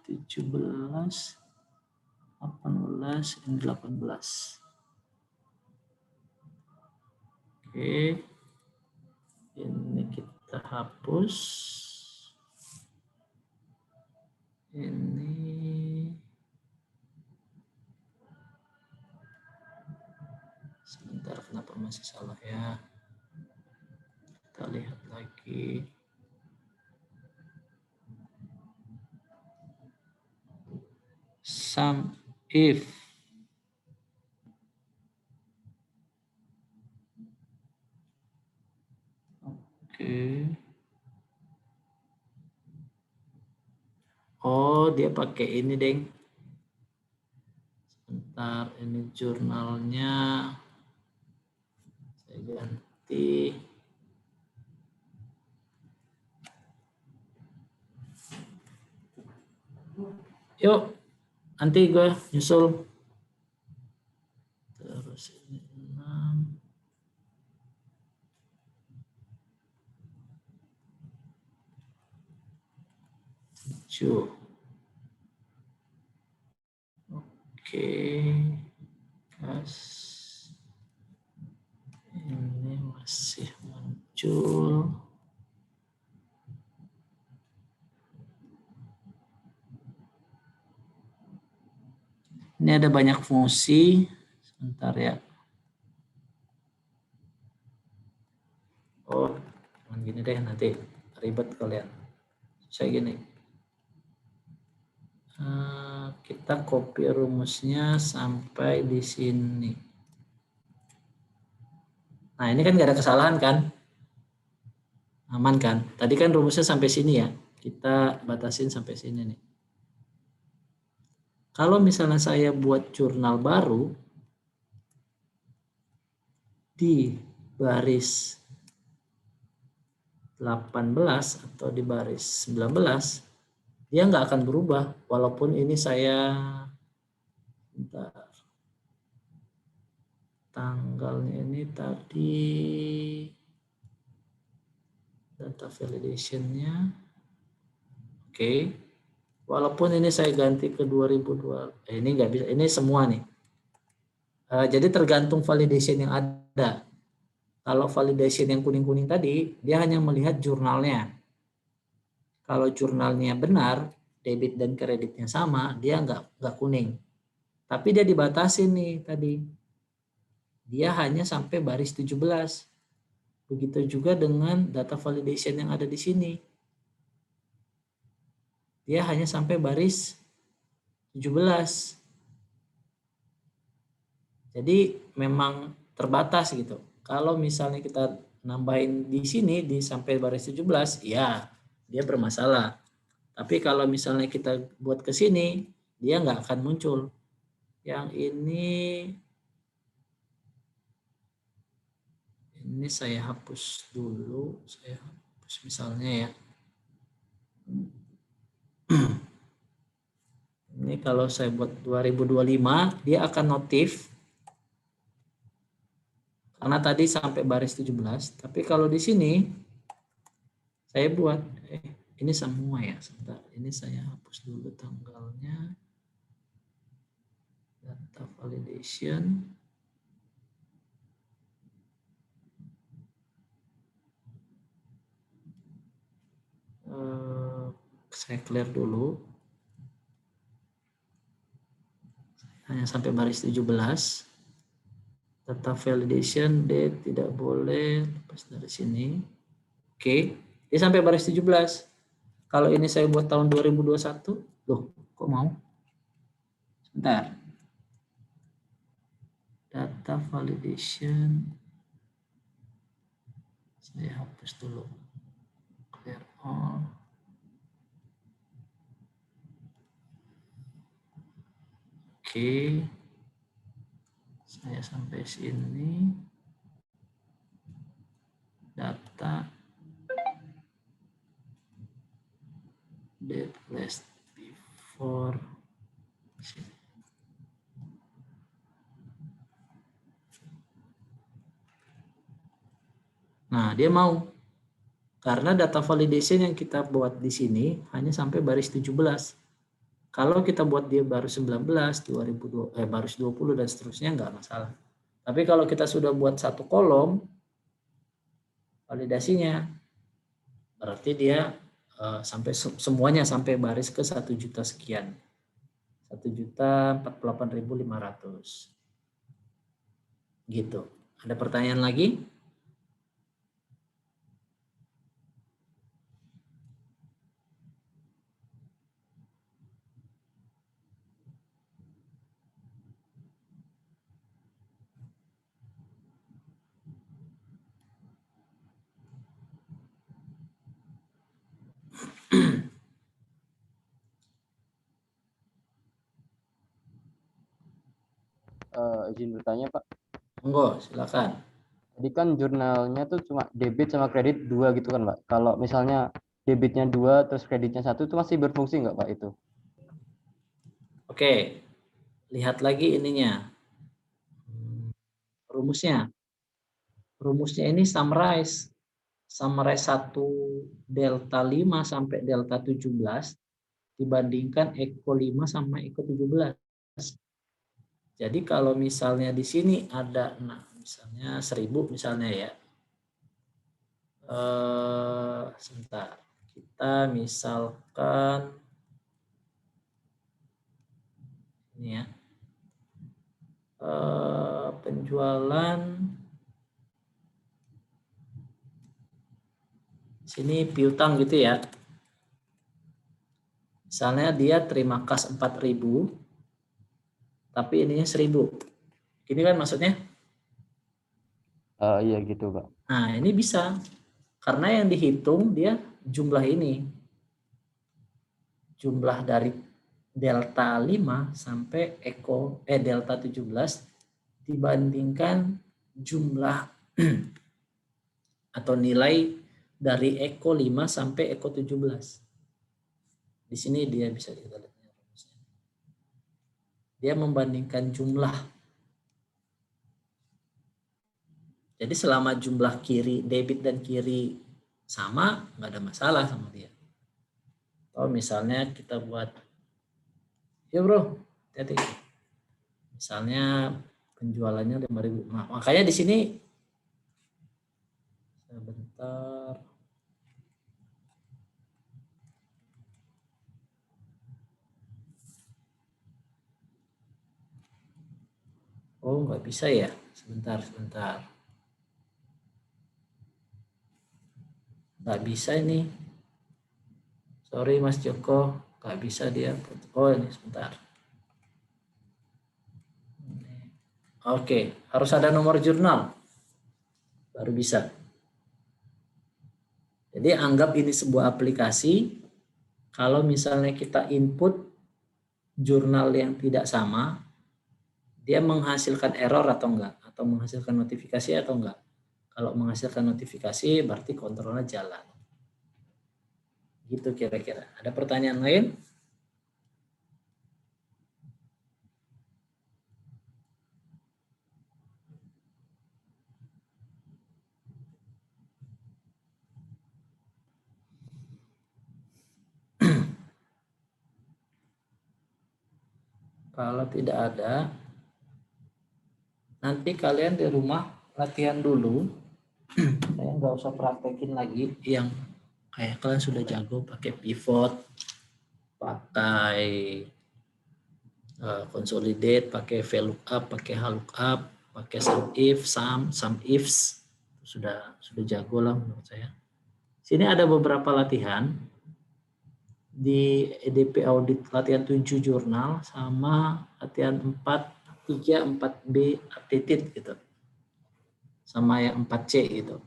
17, 18, ini 18. Oke, ini kita hapus. Ini sebentar, kenapa masih salah ya? Kita lihat lagi. Sum if oh, dia pakai ini, Deng. Sebentar, ini jurnalnya saya ganti. Yuk, nanti gue nyusul. Terus ini 6. Oke, gas ini masih muncul. Ini ada banyak fungsi. Sebentar ya. Oh, gini deh, nanti ribet kalian. Saya gini. Kita copy rumusnya sampai di sini. Nah, ini kan nggak ada kesalahan kan? Aman kan? Tadi kan rumusnya sampai sini ya. Kita batasin sampai sini nih. Kalau misalnya saya buat jurnal baru di baris 18 atau di baris 19, dia nggak akan berubah walaupun ini saya bentar, tanggalnya ini tadi data validationnya oke. Walaupun ini saya ganti ke 2002, ini nggak bisa, ini semua nih. Jadi tergantung validation yang ada. Kalau validation yang kuning-kuning tadi, dia hanya melihat jurnalnya. Kalau jurnalnya benar, debit dan kreditnya sama, dia nggak kuning. Tapi dia dibatasi nih tadi. Dia hanya sampai baris 17. Begitu juga dengan data validation yang ada di sini. Dia hanya sampai baris 17. Jadi memang terbatas gitu. Kalau misalnya kita nambahin di sini di sampai baris 17, ya dia bermasalah. Tapi kalau misalnya kita buat ke sini, dia nggak akan muncul. Yang ini saya hapus dulu, saya hapus misalnya ya. Ini kalau saya buat 2025, dia akan notif karena tadi sampai baris 17. Tapi kalau di sini saya buat ini semua ya, sebentar. Ini saya hapus dulu tanggalnya. Data validation. Saya clear dulu. Hanya sampai baris 17. Data validation date tidak boleh lepas dari sini. Oke, dia sampai baris 17. Kalau ini saya buat tahun 2021, loh kok mau? Sebentar. Data validation. Saya hapus dulu. Clear all. Oke. Saya sampai sini. Data date last before. Nah, dia mau. Karena data validation yang kita buat di sini hanya sampai baris 17. Kalau kita buat dia baru 19, 2020, baris 20 dan seterusnya nggak masalah. Tapi kalau kita sudah buat satu kolom validasinya, berarti dia sampai semuanya sampai baris ke 1 juta sekian. 1.048.500. Gitu. Ada pertanyaan lagi? Izin bertanya Pak. Monggo, silakan. Jadi kan jurnalnya tuh cuma debit sama kredit 2 gitu kan Pak. Kalau misalnya debitnya 2 terus kreditnya 1 itu masih berfungsi nggak Pak itu? Oke, lihat lagi ininya. Rumusnya. Rumusnya ini summarize. Summarize 1 delta 5 sampai delta 17 dibandingkan Eko 5 sama Eko 17. Jadi kalau misalnya di sini ada, nah misalnya 1000 misalnya ya. Sebentar. Kita misalkan ini ya. Penjualan sini piutang gitu ya. Misalnya dia terima kas 4.000 tapi ininya 1.000. Ini kan maksudnya? Iya gitu Pak. Nah, ini bisa. Karena yang dihitung dia jumlah ini. Jumlah dari delta 5 sampai delta 17 dibandingkan jumlah atau nilai dari Eko 5 sampai Eko 17. Di sini dia bisa kita lihat. Dia membandingkan jumlah. Jadi selama jumlah kiri, debit dan kiri sama, nggak ada masalah sama dia. Atau misalnya kita buat, ya bro, hati-hati. Misalnya penjualannya 5.000. Nah, makanya di sini, sebentar. Oh, nggak bisa ya. Sebentar. Nggak bisa ini. Sorry Mas Joko, nggak bisa dia. Oh ini sebentar. Oke, harus ada nomor jurnal. Baru bisa. Jadi anggap ini sebuah aplikasi. Kalau misalnya kita input jurnal yang tidak sama, dia menghasilkan error atau enggak? Atau menghasilkan notifikasi atau enggak? Kalau menghasilkan notifikasi berarti kontrolnya jalan. Gitu kira-kira. Ada pertanyaan lain? Kalau tidak ada, nanti kalian di rumah latihan dulu. Saya nggak usah praktekin lagi yang kayak kalian sudah jago pakai pivot, pakai consolidate, pakai VLOOKUP, pakai HLOOKUP, pakai sum ifs, sudah jago lah menurut saya. Sini ada beberapa latihan di EDP audit, latihan 7 jurnal sama latihan 3, 4B updated gitu. Sama yang 4C gitu.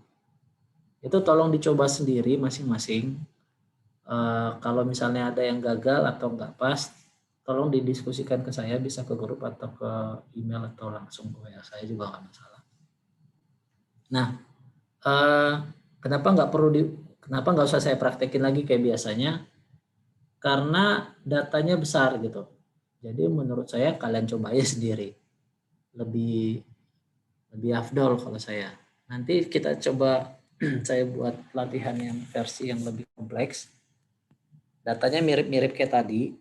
Itu tolong dicoba sendiri masing-masing. Kalau misalnya ada yang gagal atau nggak pas, tolong didiskusikan ke saya, bisa ke grup atau ke email atau langsung ke WA saya juga nggak masalah. Nah, kenapa nggak usah saya praktekin lagi kayak biasanya? Karena datanya besar gitu. Jadi menurut saya kalian coba aja sendiri. Lebih afdol kalau saya. Nanti kita coba saya buat latihan yang versi yang lebih kompleks. Datanya mirip-mirip kayak tadi.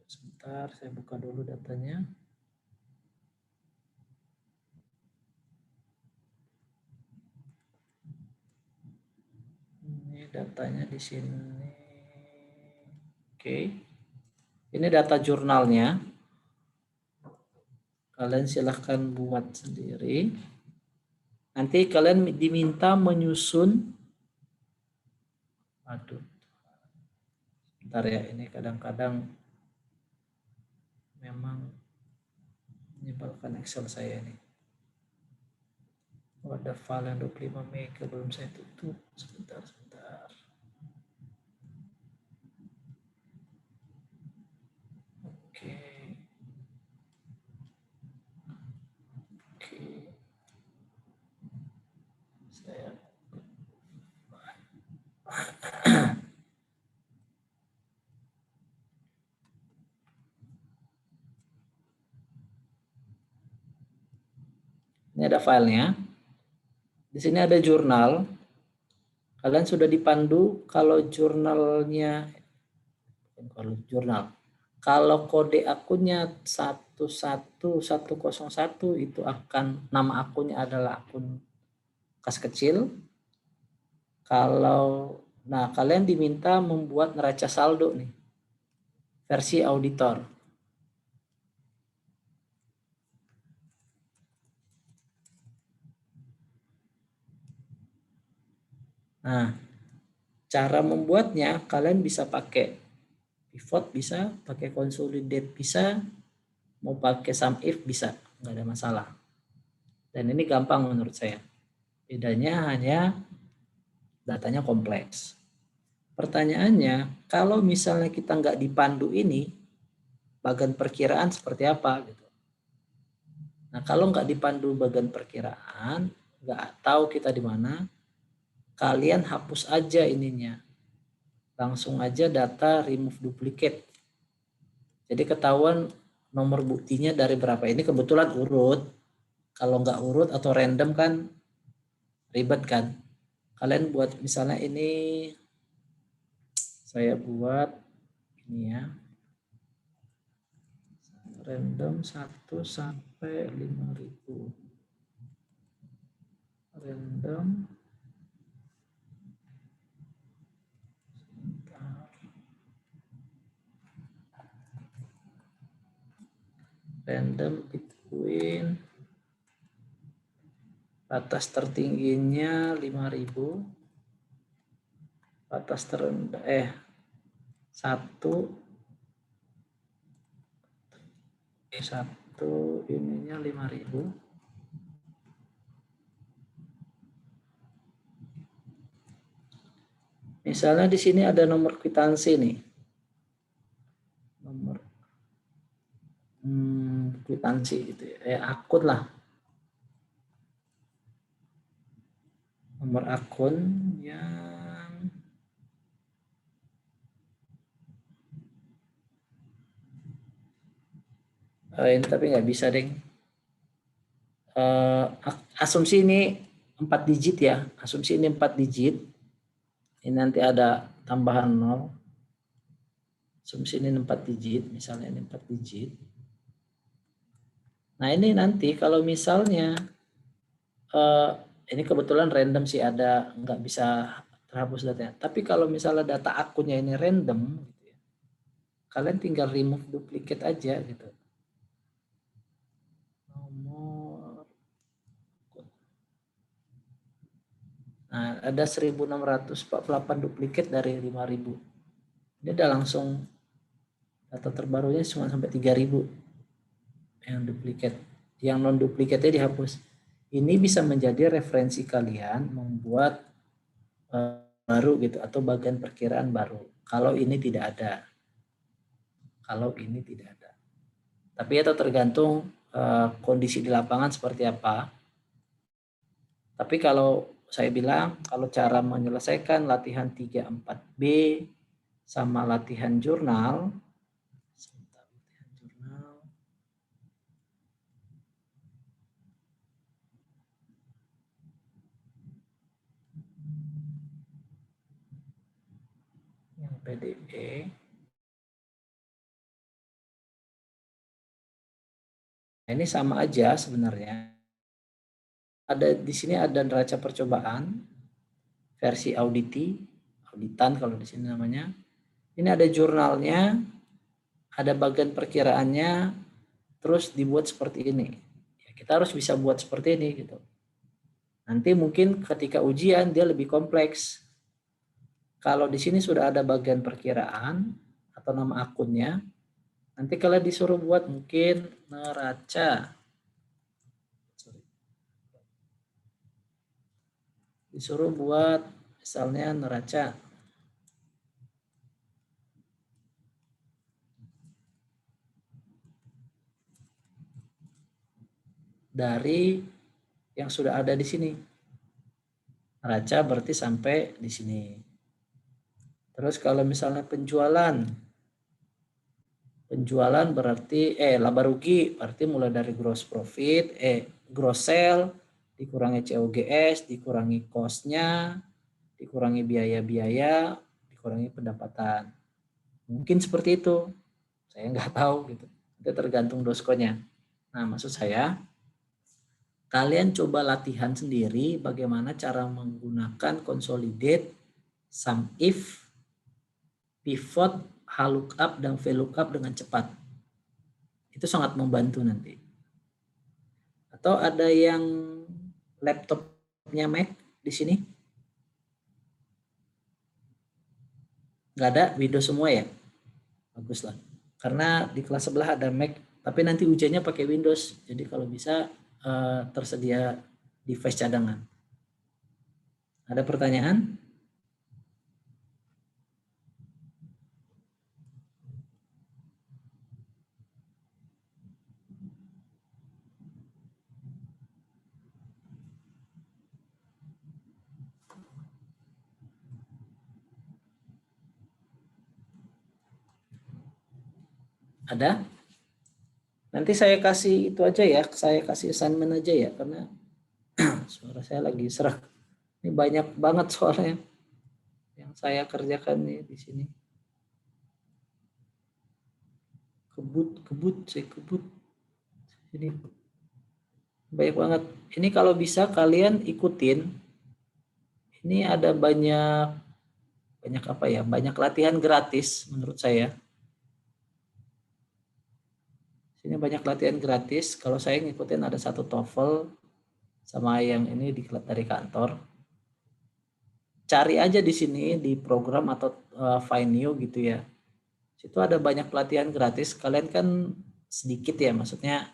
Sebentar, saya buka dulu datanya. Ini datanya di sini. Oke. Ini data jurnalnya. Kalian silahkan buat sendiri. Nanti kalian diminta menyusun. Aduh. Bentar ya, ini kadang-kadang memang menyebalkan Excel saya ini. Oh, ada file yang 25 MB belum saya tutup. Sebentar. Oke. Saya ini ada filenya. Di sini ada jurnal. Kalian sudah dipandu kalau jurnalnya, kalau kode akunnya 11101 itu akan nama akunnya adalah akun kas kecil. Kalian diminta membuat neraca saldo nih, versi auditor. Nah, cara membuatnya kalian bisa pakai pivot, bisa pakai consolidate, bisa mau pakai sum if bisa, nggak ada masalah. Dan ini gampang menurut saya. Bedanya hanya datanya kompleks. Pertanyaannya, kalau misalnya kita nggak dipandu ini, bagian perkiraan seperti apa gitu. Nah, kalau nggak dipandu bagian perkiraan, nggak tahu kita di mana, kalian hapus aja ininya. Langsung aja data remove duplicate. Jadi ketahuan nomor buktinya dari berapa. Ini kebetulan urut. Kalau nggak urut atau random kan ribet kan. Kalian buat misalnya ini, saya buat ini ya. Random 1 sampai 5.000. Random. Random between, batas tertingginya 5.000, batas terendah 1 ininya 5.000. Misalnya di sini ada nomor kwitansi nih. Nomor kwitansi gitu ya. Akun lah. Nomor akun yang ini tapi nggak bisa deh. Asumsi ini 4 digit ya. Asumsi ini 4 digit. Ini nanti ada tambahan 0. Asumsi ini 4 digit. Misalnya ini 4 digit. Nah ini nanti kalau misalnya ini kebetulan random sih, ada nggak bisa terhapus datanya. Tapi kalau misalnya data akunnya ini random, gitu ya, kalian tinggal remove duplicate aja gitu. Nomor, nah ada 1.648 duplicate dari 5.000. Ini udah langsung data terbarunya cuma sampai 3.000 yang duplicate. Yang non duplicate-nya dihapus. Ini bisa menjadi referensi kalian membuat baru gitu atau bagian perkiraan baru. Kalau ini tidak ada. Kalau ini tidak ada. Tapi itu tergantung kondisi di lapangan seperti apa. Tapi kalau saya bilang, kalau cara menyelesaikan latihan 3-4B sama latihan jurnal, yang PDE, ini sama aja sebenarnya. Ada di sini ada neraca percobaan versi auditan kalau di sini namanya. Ini ada jurnalnya, ada bagian perkiraannya, terus dibuat seperti ini. Ya, kita harus bisa buat seperti ini gitu. Nanti mungkin ketika ujian dia lebih kompleks. Kalau di sini sudah ada bagian perkiraan atau nama akunnya, nanti kalau disuruh buat mungkin neraca. Disuruh buat misalnya neraca. Dari yang sudah ada di sini. Neraca berarti sampai di sini. Terus kalau misalnya penjualan berarti laba rugi berarti mulai dari gross profit, gross sale dikurangi COGS, dikurangi cost-nya, dikurangi biaya-biaya, dikurangi pendapatan. Mungkin seperti itu. Saya nggak tahu gitu. Itu tergantung doskonya. Nah, maksud saya kalian coba latihan sendiri bagaimana cara menggunakan consolidate, sum if, pivot, lookup, dan VLOOKUP dengan cepat. Itu sangat membantu nanti. Atau ada yang laptopnya Mac di sini? Nggak ada, Windows semua ya? Bagus lah. Karena di kelas sebelah ada Mac, tapi nanti ujiannya pakai Windows. Jadi kalau bisa tersedia device cadangan. Ada pertanyaan? Ada? Nanti saya kasih itu aja ya, saya kasih assignment aja ya, karena suara saya lagi serak. Ini banyak banget soalnya yang saya kerjakan nih di sini. Saya kebut. Ini banyak banget. Ini kalau bisa kalian ikutin. Ini ada banyak apa ya? Banyak latihan gratis menurut saya. Sini banyak latihan gratis. Kalau saya ngikutin ada satu TOEFL sama yang ini dari kantor. Cari aja di sini di program atau Find You gitu ya. Situ ada banyak pelatihan gratis. Kalian kan sedikit ya, maksudnya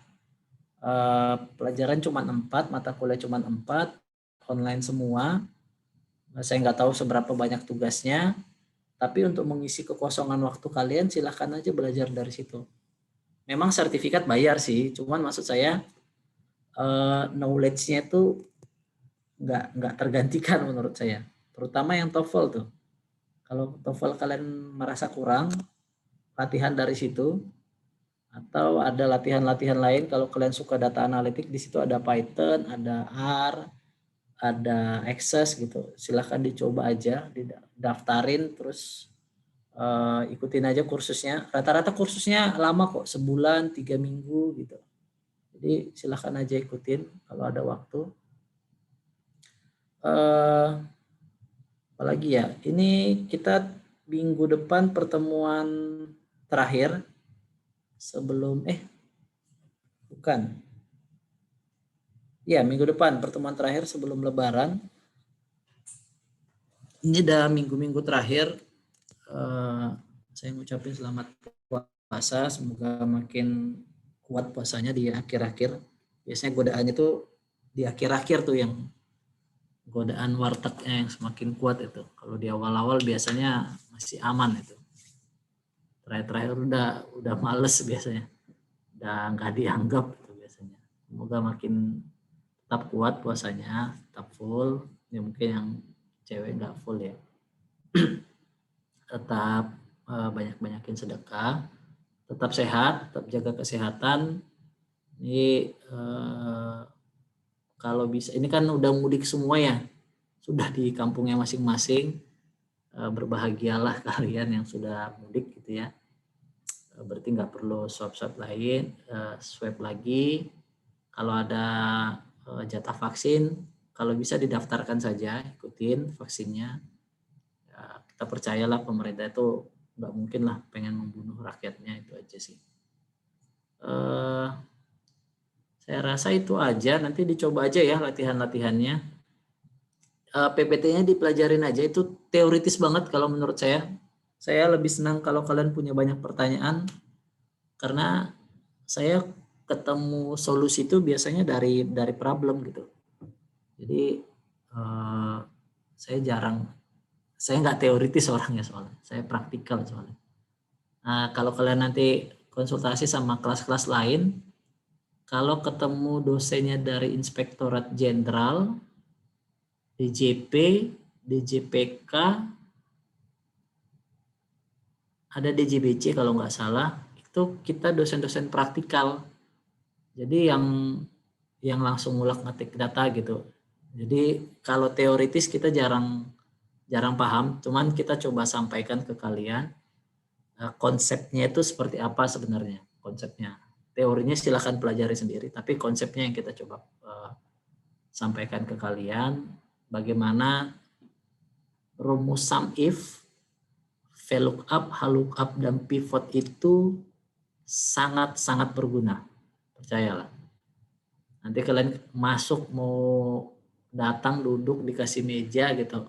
pelajaran cuma 4, mata kuliah cuma 4, online semua. Saya nggak tahu seberapa banyak tugasnya, tapi untuk mengisi kekosongan waktu kalian silahkan aja belajar dari situ. Memang sertifikat bayar sih, cuman maksud saya knowledge-nya itu nggak tergantikan menurut saya. Terutama yang TOEFL tuh. Kalau TOEFL kalian merasa kurang, latihan dari situ. Atau ada latihan-latihan lain kalau kalian suka data analitik, di situ ada Python, ada R, ada Access gitu. Silahkan dicoba aja, didaftarin terus ikutin aja kursusnya. Rata-rata kursusnya lama kok, sebulan, 3 minggu gitu. Jadi silahkan aja ikutin kalau ada waktu. Apalagi ya, ini kita minggu depan pertemuan terakhir sebelum bukan. Ya, minggu depan pertemuan terakhir sebelum Lebaran. Ini udah minggu-minggu terakhir. Saya ngucapin selamat puasa, semoga makin kuat puasanya di akhir-akhir. Biasanya godaannya tuh di akhir-akhir tuh yang godaan wartegnya yang semakin kuat itu. Kalau di awal-awal biasanya masih aman itu. Terakhir-terakhir udah males biasanya. Udah nggak dianggap itu biasanya. Semoga makin tetap kuat puasanya, tetap full. Ya mungkin yang cewek nggak full ya. Tetap banyak-banyakin sedekah, tetap sehat, tetap jaga kesehatan. Ini kalau bisa, ini kan udah mudik semua ya, sudah di kampungnya masing-masing. Berbahagialah kalian yang sudah mudik gitu ya. Berarti nggak perlu swab lagi. Kalau ada jatah vaksin, kalau bisa didaftarkan saja, ikutin vaksinnya. Ya, kita percayalah pemerintah itu nggak mungkin lah pengen membunuh rakyatnya, itu aja sih. Saya rasa itu aja, nanti dicoba aja ya latihan-latihannya. PPT-nya dipelajarin aja, itu teoritis banget kalau menurut saya. Saya lebih senang kalau kalian punya banyak pertanyaan, karena saya ketemu solusi itu biasanya dari problem gitu. Jadi saya nggak teoritis orangnya soalnya, saya praktikal soalnya. Nah, kalau kalian nanti konsultasi sama kelas-kelas lain, kalau ketemu dosennya dari Inspektorat Jenderal, DJP, DJPK, ada DJBC kalau nggak salah, itu kita dosen-dosen praktikal. Jadi yang langsung ngulek-ngetik data gitu. Jadi kalau teoritis kita jarang paham, cuman kita coba sampaikan ke kalian konsepnya itu seperti apa sebenarnya, konsepnya. Teorinya silahkan pelajari sendiri, tapi konsepnya yang kita coba sampaikan ke kalian, bagaimana rumus sum if, VLOOKUP, HLOOKUP, dan pivot itu sangat-sangat berguna, percayalah. Nanti kalian masuk mau datang duduk dikasih meja gitu,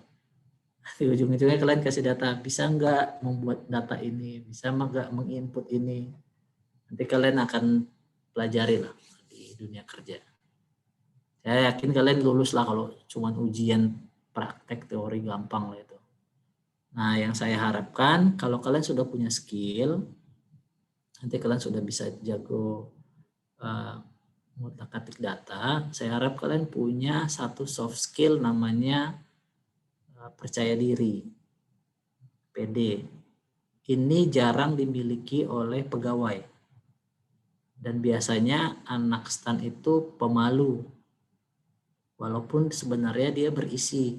di ujung-ujungnya kalian kasih data, bisa nggak membuat data ini, bisa nggak menginput ini, nanti kalian akan pelajari lah di dunia kerja. Saya yakin kalian lulus lah kalau cuma ujian praktek teori gampang lah itu. Nah, yang saya harapkan kalau kalian sudah punya skill, nanti kalian sudah bisa jago ngutak-atik data, saya harap kalian punya satu soft skill namanya percaya diri, PD. Ini jarang dimiliki oleh pegawai. Dan biasanya anak stan itu pemalu, walaupun sebenarnya dia berisi.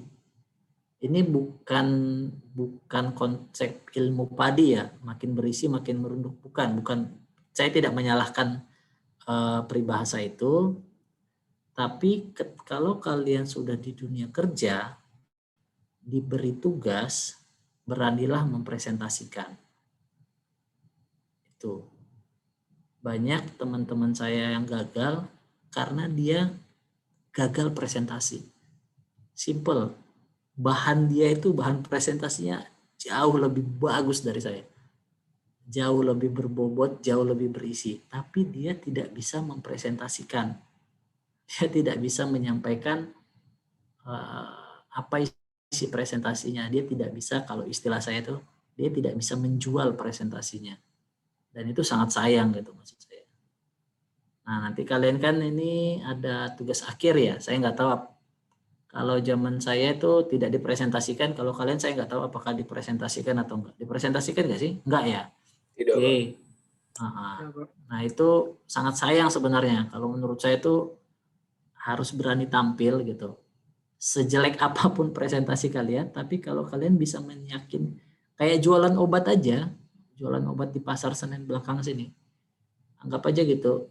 Ini bukan konsep ilmu padi ya, makin berisi makin merunduk, bukan. Saya tidak menyalahkan peribahasa itu, tapi kalau kalian sudah di dunia kerja, diberi tugas, beranilah mempresentasikan. Itu banyak teman-teman saya yang gagal karena dia gagal presentasi. Simple. Bahan presentasinya jauh lebih bagus dari saya. Jauh lebih berbobot, jauh lebih berisi. Tapi dia tidak bisa mempresentasikan. Dia tidak bisa menyampaikan apa isi presentasinya. Dia tidak bisa, kalau istilah saya itu, dia tidak bisa menjual presentasinya. Dan itu sangat sayang gitu maksud saya. Nah, nanti kalian kan ini ada tugas akhir ya. Saya nggak tahu kalau zaman saya itu tidak dipresentasikan. Kalau kalian saya nggak tahu apakah dipresentasikan atau enggak. Dipresentasikan nggak sih? Enggak ya? Tidak, Oke. Pak. Nah, itu sangat sayang sebenarnya. Kalau menurut saya itu harus berani tampil gitu. Sejelek apapun presentasi kalian, tapi kalau kalian bisa meyakin, kayak jualan obat aja, jualan obat di pasar Senen belakang sini. Anggap aja gitu.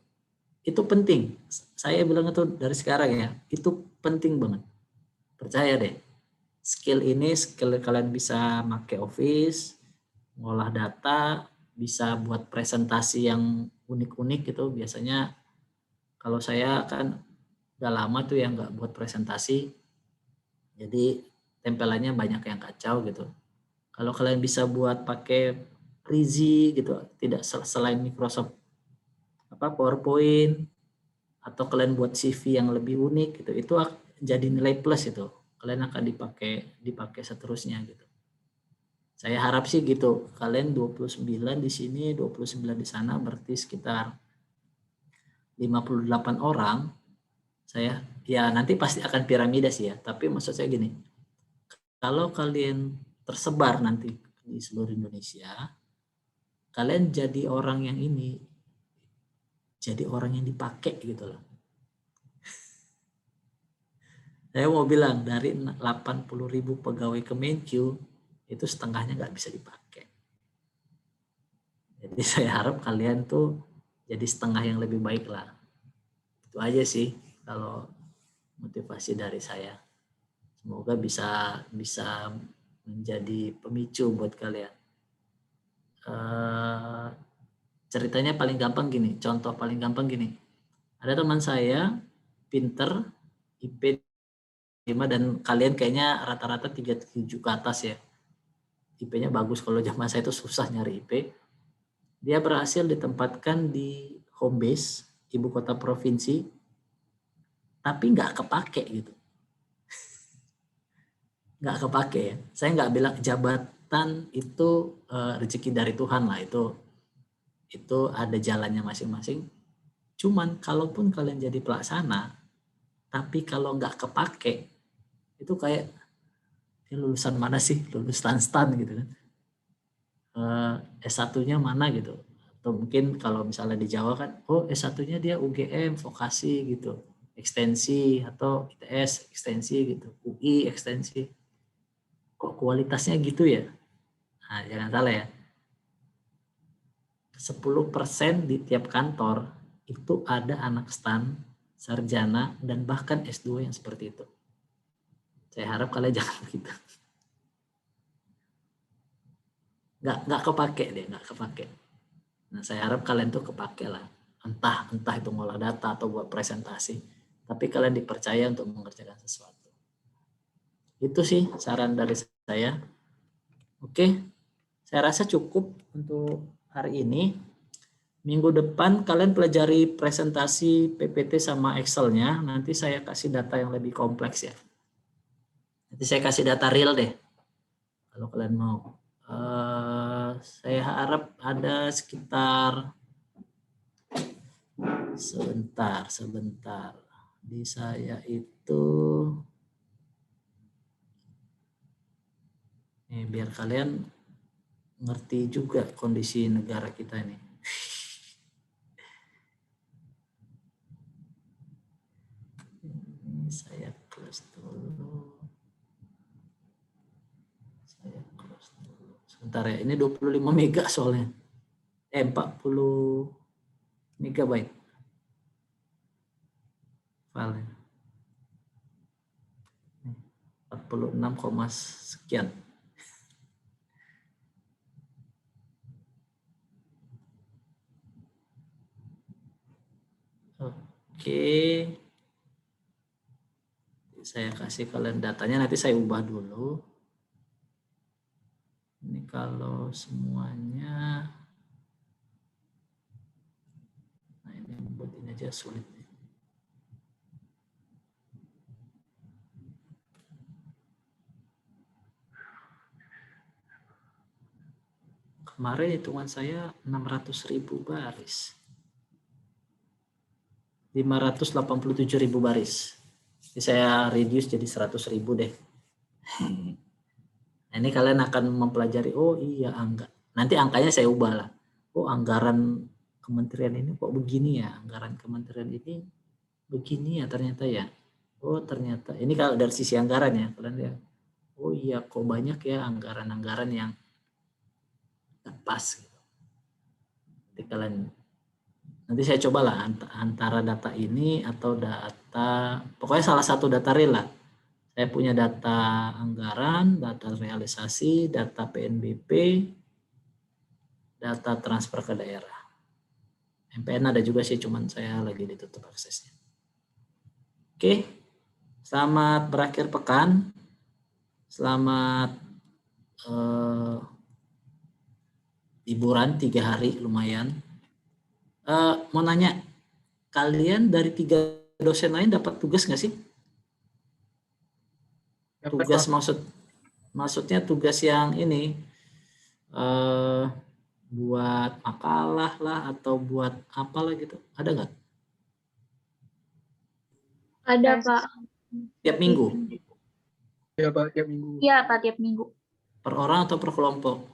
Itu penting. Saya bilang itu dari sekarang ya, itu penting banget. Percaya deh. Skill kalian bisa pakai Office, ngolah data, bisa buat presentasi yang unik-unik gitu. Biasanya kalau saya kan udah lama tuh yang nggak buat presentasi, jadi tempelannya banyak yang kacau gitu. Kalau kalian bisa buat pakai Prezi gitu, tidak selain Microsoft PowerPoint, atau kalian buat CV yang lebih unik gitu, itu jadi nilai plus itu. kalian akan dipakai seterusnya gitu. Saya harap sih gitu. Kalian 29 di sini, 29 di sana, berarti sekitar 58 orang. Saya ya nanti pasti akan piramida sih ya, tapi maksud saya gini. Kalau kalian tersebar nanti di seluruh Indonesia, kalian jadi orang yang ini, jadi orang yang dipakai gitu loh. Saya mau bilang dari 80.000 pegawai Kemenq itu setengahnya nggak bisa dipakai. Jadi saya harap kalian tuh jadi setengah yang lebih baik lah. Itu aja sih kalau motivasi dari saya. Semoga bisa menjadi pemicu buat kalian. Ceritanya paling gampang gini, contoh paling gampang gini. Ada teman saya pinter, IP 5 dan kalian kayaknya rata-rata 37 ke atas ya. IP-nya bagus, kalau zaman saya itu susah nyari IP. Dia berhasil ditempatkan di home base, ibu kota provinsi, tapi nggak kepake gitu. Nggak kepake ya. Saya nggak bilang jabatan itu rezeki dari Tuhan lah, itu ada jalannya masing-masing. Cuman kalaupun kalian jadi pelaksana, tapi kalau nggak kepake, itu kayak lulusan mana sih, lulus stan gitu kan. S1-nya mana gitu. Atau mungkin kalau misalnya di Jawa kan, oh S1-nya dia UGM, vokasi gitu, ekstensi, atau ITS, ekstensi gitu, UI, ekstensi. Kok kualitasnya gitu ya? Nah, jangan salah ya. 10% di tiap kantor itu ada anak stan, sarjana, dan bahkan S2 yang seperti itu. Saya harap kalian jangan begitu. Nggak kepake deh, nggak kepake. Nah, saya harap kalian tuh kepake lah. Entah itu ngolah data atau buat presentasi. Tapi kalian dipercaya untuk mengerjakan sesuatu. Itu sih saran dari saya. Oke, saya rasa cukup untuk hari ini. Minggu depan kalian pelajari presentasi PPT sama Excel-nya. Nanti saya kasih data yang lebih kompleks ya. Nanti saya kasih data real deh. Kalau kalian mau. Saya harap ada sekitar sebentar. Di saya itu biar kalian ngerti juga kondisi negara kita ini. Ini saya close dulu. Sebentar ya, ini 25 mega soalnya. 40 megabyte file. 46, sekian. Oke. Saya kasih kalian datanya, nanti saya ubah dulu. Ini kalau semuanya, nah ini buat ini aja sulit. Kemarin hitungan saya 600.000 baris. 587.000 baris. Jadi saya reduce jadi 100.000 deh. Nah, ini kalian akan mempelajari, oh iya nanti angkanya saya ubah lah. Oh anggaran kementerian ini kok begini ya, anggaran kementerian ini begini ya ternyata ya. Oh ternyata, ini kalau dari sisi anggaran ya, kalian lihat. Oh iya kok banyak ya anggaran-anggaran yang nggak pas. Gitu. Nanti saya cobalah antara data ini atau data, pokoknya salah satu data real lah. Saya punya data anggaran, data realisasi, data PNBP, data transfer ke daerah. MPN ada juga sih, cuman saya lagi ditutup aksesnya. Oke, selamat berakhir pekan. Selamat liburan 3 hari, lumayan. Mau nanya, kalian dari 3 dosen lain dapat tugas nggak sih? tugas maksudnya tugas yang ini buat makalah lah atau buat apalah gitu, ada nggak? Ada, Pak. Tiap minggu? Ya Pak, tiap minggu. Iya, Pak, tiap minggu. Per orang atau per kelompok?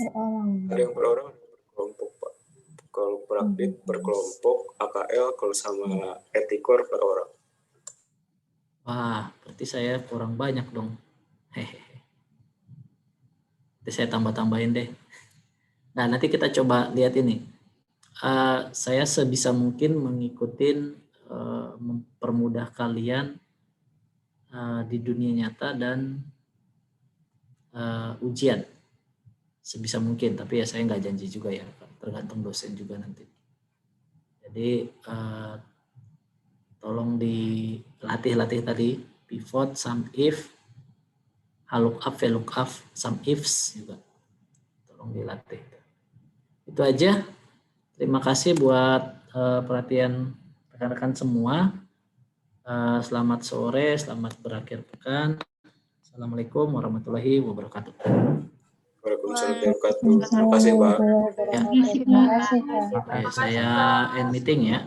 Ada yang per orang, ada yang per kelompok, Pak. Kalau praktik per kelompok, AKL kalau sama etikor per orang. Wah, berarti saya kurang banyak dong. Hehehe. Nanti saya tambah-tambahin deh. Nah, nanti kita coba lihat ini. Saya sebisa mungkin mengikuti, mempermudah kalian di dunia nyata dan ujian. Sebisa mungkin, tapi ya saya nggak janji juga ya, tergantung dosen juga nanti. Jadi tolong dilatih tadi, pivot, sum if, lookup, VLOOKUP, sum ifs juga. Tolong dilatih. Itu aja. Terima kasih buat perhatian rekan-rekan semua. Selamat sore, selamat berakhir pekan. Assalamualaikum warahmatullahi wabarakatuh. Waalaikumsalam warahmatullahi wabarakatuh. Terima kasih, Pak. Ya. Terima kasih, Pak. Oke, saya end meeting ya.